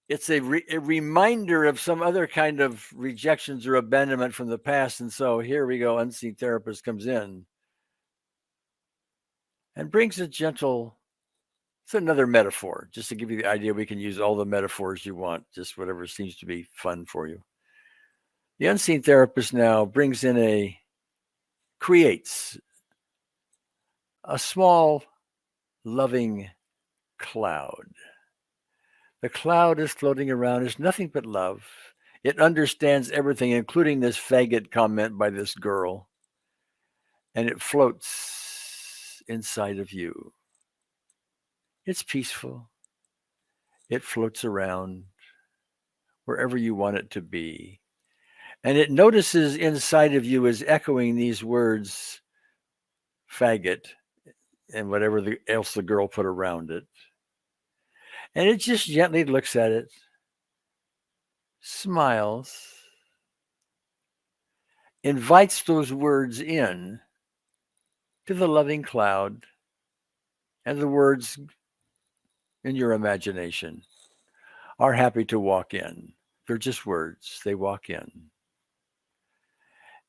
It's a reminder of some other kind of rejections or abandonment from the past. And so here we go. Unseen therapist comes in and brings a gentle, it's another metaphor, just to give you the idea. We can use all the metaphors you want, just whatever seems to be fun for you. The unseen therapist now brings in creates a small, loving cloud. The cloud is floating around. It's nothing but love. It understands everything, including this faggot comment by this girl. And it floats inside of you. It's peaceful. It floats around wherever you want it to be. And it notices inside of you is echoing these words, faggot, and whatever else the girl put around it. And it just gently looks at it, smiles, invites those words in to the loving cloud, and the words in your imagination are happy to walk in. They're just words. They walk in.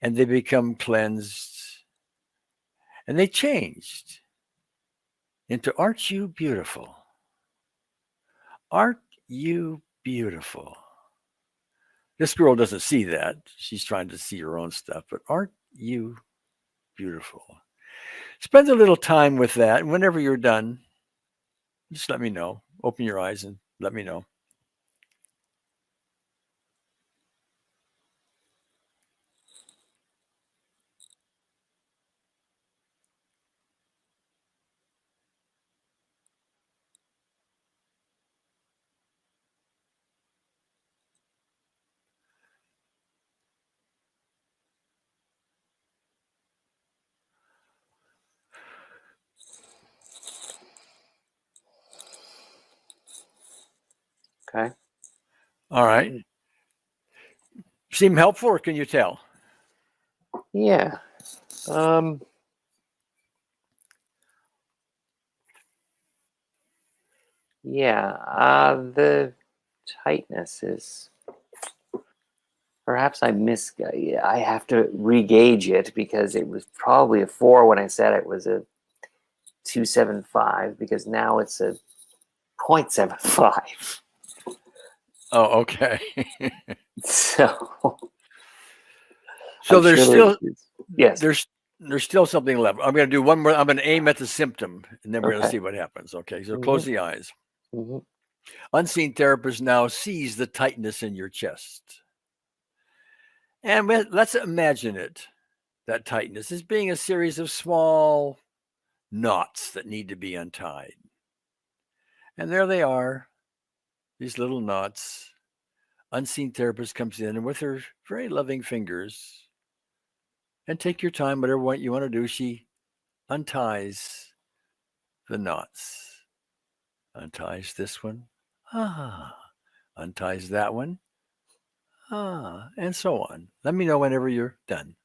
And they become cleansed. And they changed into, aren't you beautiful? Aren't you beautiful? This girl doesn't see that. She's trying to see her own stuff. But aren't you beautiful? Spend a little time with that. And whenever you're done, just let me know. Open your eyes and let me know. Okay. All right. Seem helpful, or can you tell? Yeah. Yeah. The tightness is perhaps I have to re-gauge it because it was probably a 4 when I said it was a 2.75 because now it's a 0.75. Oh, okay. So there's sure still yes. There's still something left. I'm going to do one more. I'm going to aim at the symptom, and then we're going to Okay. see what happens. Okay, so close the eyes. Mm-hmm. Unseen therapist now sees the tightness in your chest. And let's imagine it, that tightness, as being a series of small knots that need to be untied. And there they are, these little knots. Unseen therapist comes in, and with her very loving fingers, and take your time, whatever you want to do, she unties the knots. Unties this one. Unties that one. And so on. Let me know whenever you're done.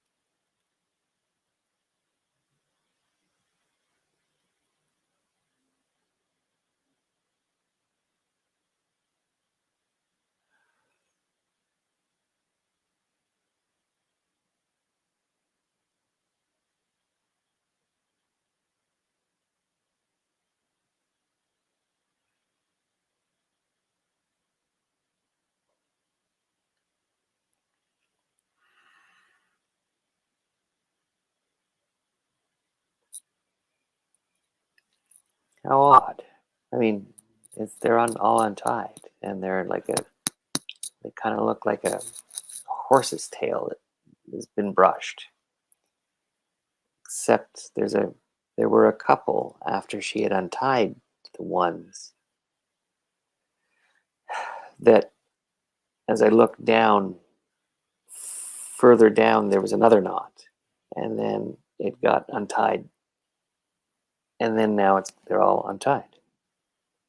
How odd. I mean, they're all untied, and they're they kind of look like a horse's tail. has been brushed. Except there were a couple after she had untied the ones that, as I looked down, further down, there was another knot, and then it got untied, and then now they're all untied.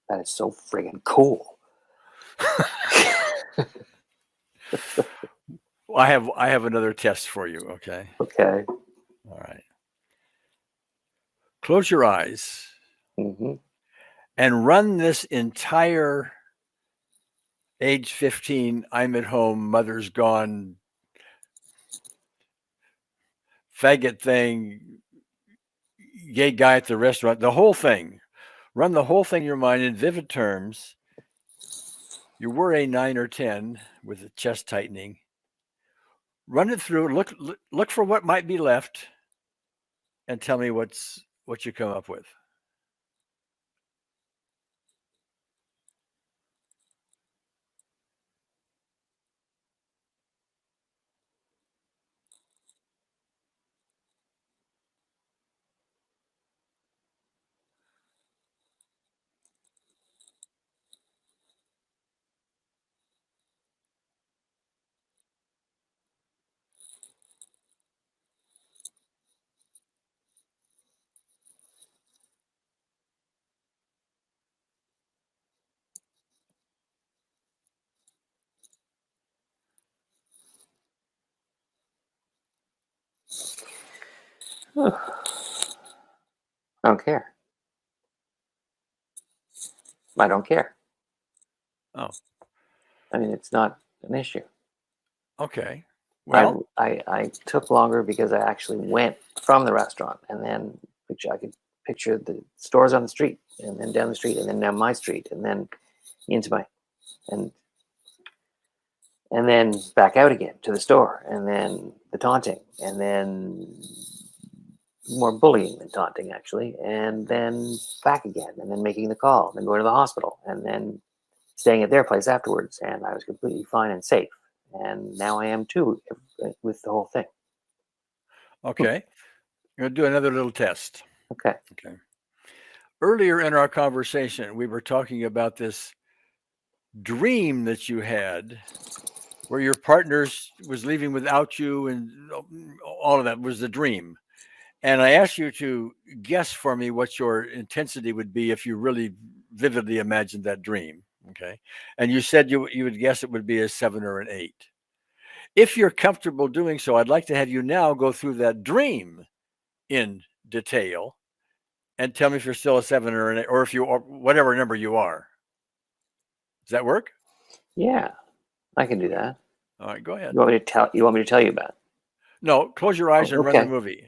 That is so friggin' cool. I have another test for you. Okay. Okay. All right. Close your eyes and run this entire age 15, I'm at home, mother's gone, faggot thing, gay guy at the restaurant, the whole thing. Run the whole thing in your mind in vivid terms. You were a 9 or 10 with the chest tightening. Run it through, look for what might be left, and tell me what you come up with. I don't care. I don't care. Oh. I mean, it's not an issue. Okay. Well, I took longer because I actually went from the restaurant, and then I could picture the stores on the street, and then down the street, and then down my street, and then into my, and then back out again to the store, and then the taunting, and then more bullying than taunting, actually, and then back again, and then making the call, and then going to the hospital, and then staying at their place afterwards, and I was completely fine and safe. And now I am too, with the whole thing. okay. I'm going to do another little test. Okay. Okay. Earlier in our conversation, we were talking about this dream that you had where your partner was leaving without you, and all of that was the dream. And I asked you to guess for me what your intensity would be if you really vividly imagined that dream. Okay. And you said you would guess it would be a 7 or an 8. If you're comfortable doing so, I'd like to have you now go through that dream in detail and tell me if you're still a 7 or an 8, or if you are whatever number you are. Does that work? Yeah, I can do that. All right, go ahead. You want me to tell you about it? No, close your eyes and run the movie.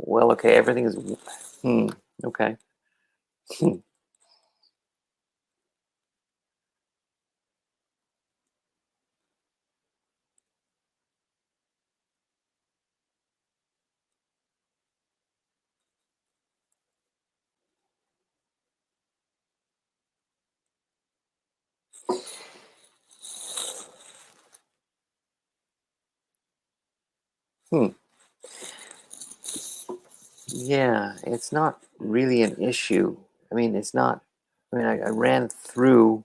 Well, okay, everything is okay. Yeah, it's not really an issue. I mean, it's not. I mean, I ran through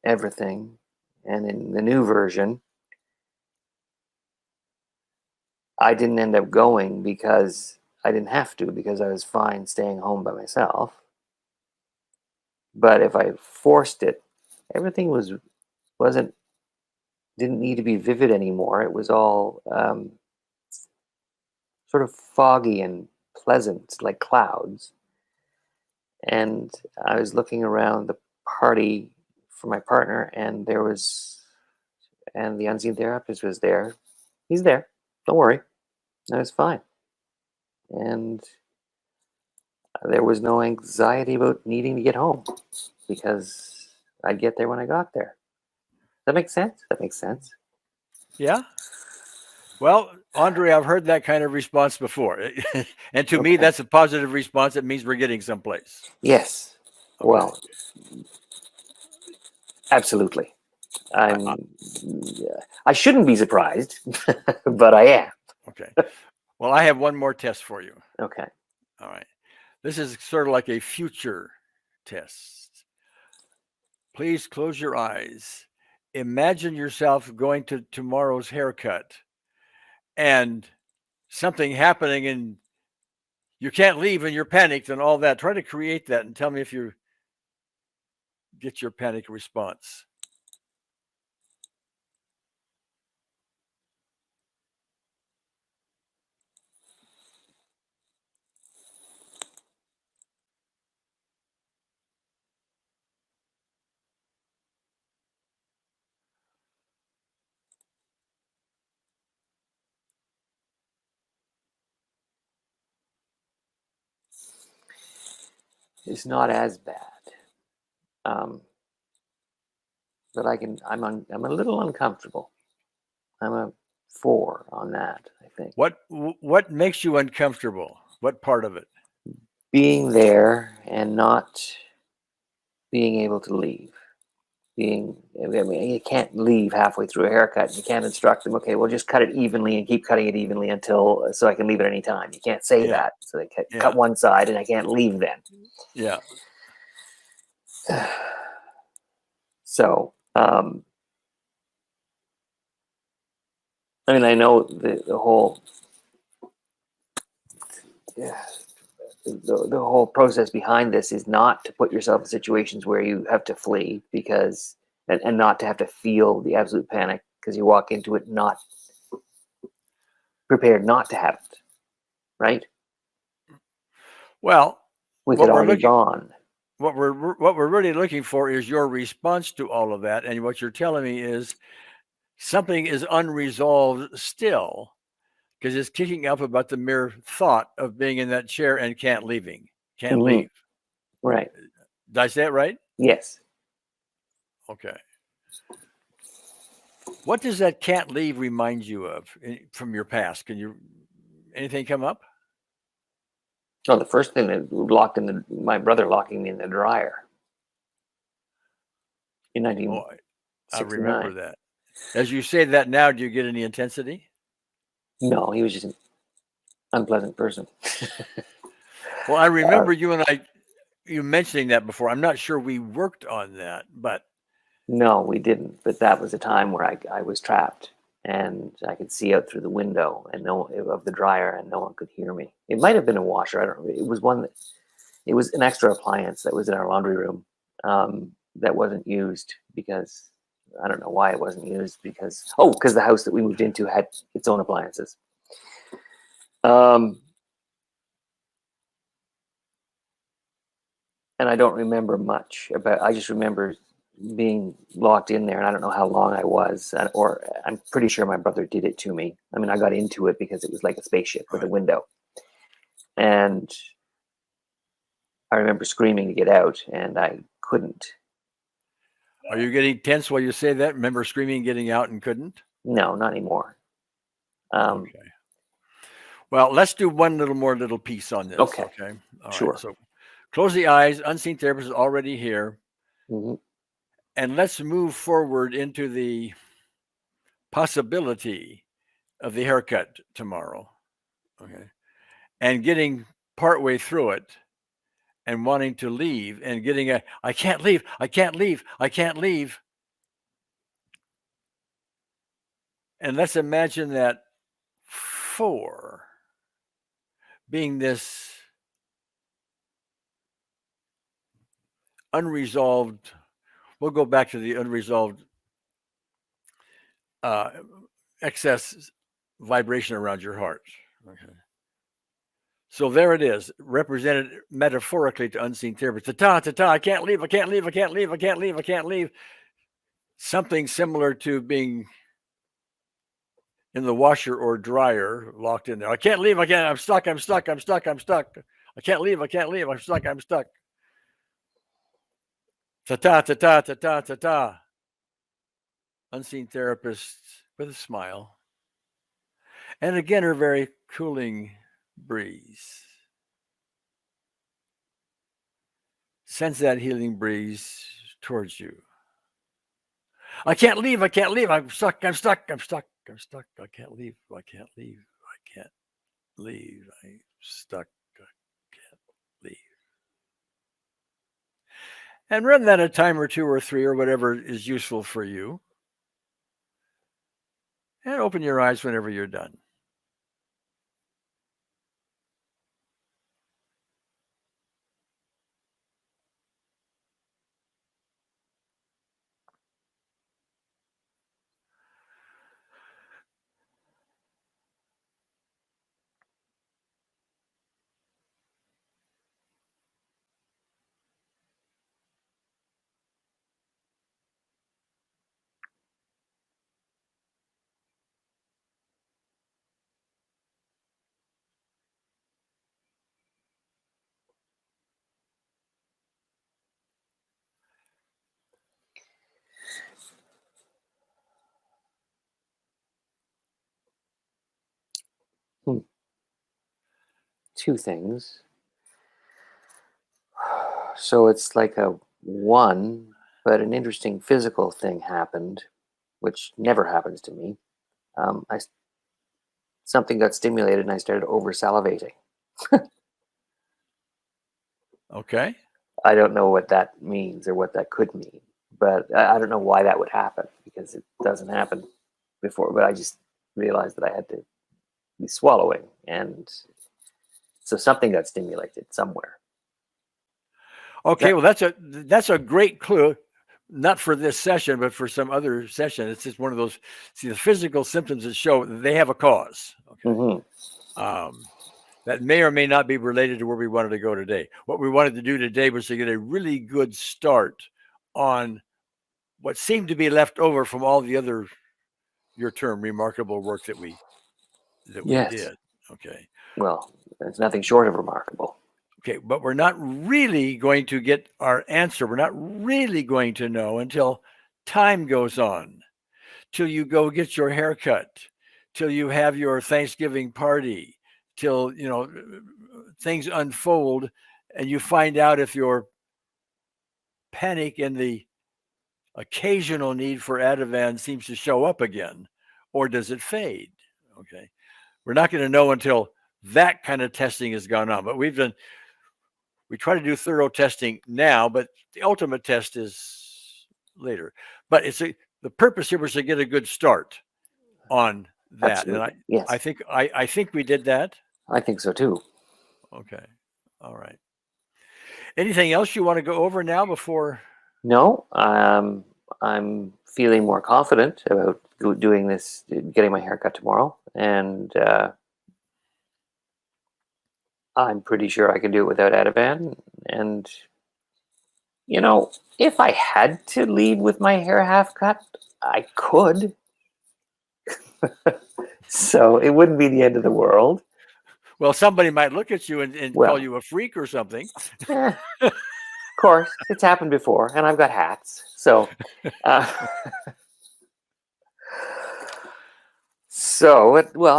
everything, and in the new version, I didn't end up going because I didn't have to, because I was fine staying home by myself. But if I forced it, everything didn't need to be vivid anymore. It was all sort of foggy and pleasant, like clouds. And I was looking around the party for my partner, and the unseen therapist was there. He's there. don't worry. That was fine. And there was no anxiety about needing to get home because I'd get there when I got there. That makes sense? That makes sense. Yeah. Well, Andre, I've heard that kind of response before. And to me, Okay. that's a positive response. It means we're getting someplace. Yes. Okay. Well, absolutely. I shouldn't be surprised, but I am. Okay. Well, I have one more test for you. Okay. All right. This is sort of like a future test. Please close your eyes. Imagine yourself going to tomorrow's haircut and something happening and you can't leave and you're panicked and all that. Try to create that and tell me if you get your panic response. It's not as bad. But I'm a little uncomfortable. I'm a 4 on that, I think. What makes you uncomfortable? What part of it? Being there and not being able to leave. I mean, you can't leave halfway through a haircut. You can't instruct them, okay, well, just cut it evenly and keep cutting it evenly so I can leave at any time. You can't say that. So they cut one side and I can't leave then. Yeah. So, I mean, I know the whole the whole process behind this is not to put yourself in situations where you have to flee because and not to have to feel the absolute panic because you walk into it not prepared not to have it, right? Well, With it already gone. What we're really looking for is your response to all of that, and what you're telling me is something is unresolved still because it's kicking up about the mere thought of being in that chair and can't leave. Right. Did I say it right? Yes. Okay. What does that can't leave remind you of from your past? Anything come up? Oh, the first thing that my brother locking me in the dryer in 1969. I remember that. As you say that now, do you get any intensity? No, he was just an unpleasant person. Well, I remember you mentioning that before. I'm not sure we worked on that, but no, we didn't. But that was a time where I was trapped and I could see out through the window and of the dryer and no one could hear me. It might have been a washer. I don't know. It was an extra appliance that was in our laundry room that wasn't used because I don't know why it wasn't used because the house that we moved into had its own appliances. And I don't remember much I just remember being locked in there and I don't know how long I was, or I'm pretty sure my brother did it to me. I mean, I got into it because it was like a spaceship with a window. And I remember screaming to get out and I couldn't. Are you getting tense while you say that? Remember screaming, getting out and couldn't? No, not anymore. Okay. Well, let's do one little piece on this. Okay. All sure. Right. So close the eyes. Unseen Therapist is already here. Mm-hmm. And let's move forward into the possibility of the haircut tomorrow. Okay. And getting partway through it and wanting to leave and getting I can't leave. And let's imagine that 4 being this unresolved, we'll go back to the unresolved excess vibration around your heart. Okay. So there it is, represented metaphorically to Unseen Therapist. Ta-ta, I can't leave. Something similar to being in the washer or dryer, locked in there. I can't leave. I'm stuck. I'm stuck. I'm stuck. I'm stuck. I can't leave. I'm stuck. I'm stuck. Ta-ta, ta-ta, ta-ta, ta-ta. Unseen therapist with a smile. And again, her very cooling breeze. Sends that healing breeze towards you. I can't leave. I'm stuck. I'm stuck. I can't leave. I'm stuck. I can't leave. And run that a time or two or three or whatever is useful for you. And open your eyes whenever you're done. Two things. So it's like a one, but an interesting physical thing happened, which never happens to me. Something got stimulated and I started over salivating. Okay. I don't know what that means or what that could mean, but I don't know why that would happen because it doesn't happen before. But I just realized that I had to be swallowing, and so something got stimulated somewhere. Okay, well, that's a great clue, not for this session, but for some other session. It's just one of those. See, the physical symptoms that show they have a cause. Okay. Mm-hmm. That may or may not be related to where we wanted to go today. What we wanted to do today was to get a really good start on what seemed to be left over from all the other, your term, remarkable work that we did. Okay. Well, it's nothing short of remarkable. Okay, but we're not really going to get our answer. We're not really going to know until time goes on, till you go get your haircut, till you have your Thanksgiving party, till, things unfold and you find out if your panic and the occasional need for Ativan seems to show up again, or does it fade? Okay. We're not going to know until that kind of testing has gone on, but we try to do thorough testing now, but the ultimate test is later. But the purpose here was to get a good start on that. Absolutely. And yes. I think we did that. I think so too. Okay. All right. Anything else you want to go over now before? No, I'm feeling more confident about doing this, getting my haircut tomorrow, and I'm pretty sure I can do it without Ativan. And if I had to leave with my hair half cut, I could. So it wouldn't be the end of the world. Well, somebody might look at you and call you a freak or something. Of course, it's happened before, and I've got hats. So, I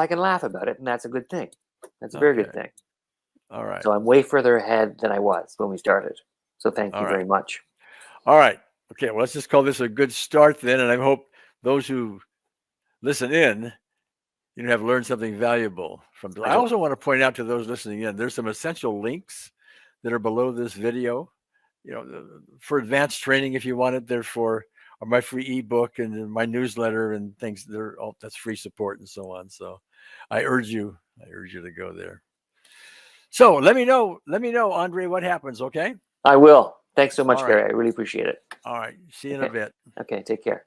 can laugh about it, and that's a good thing. That's a very good thing. All right. So I'm way further ahead than I was when we started. So thank you very much. All right. Okay. Well, let's just call this a good start then, and I hope those who listen in, have learned something valuable from. I also want to point out to those listening in, there's some essential links that are below this video. For advanced training, if you want it, they're for my free ebook and my newsletter and things. That's free support and so on. So I urge you to go there. So let me know, Andre, what happens. Okay. I will. Thanks so much, Gary. I really appreciate it. All right. See you in a bit. Okay. Take care.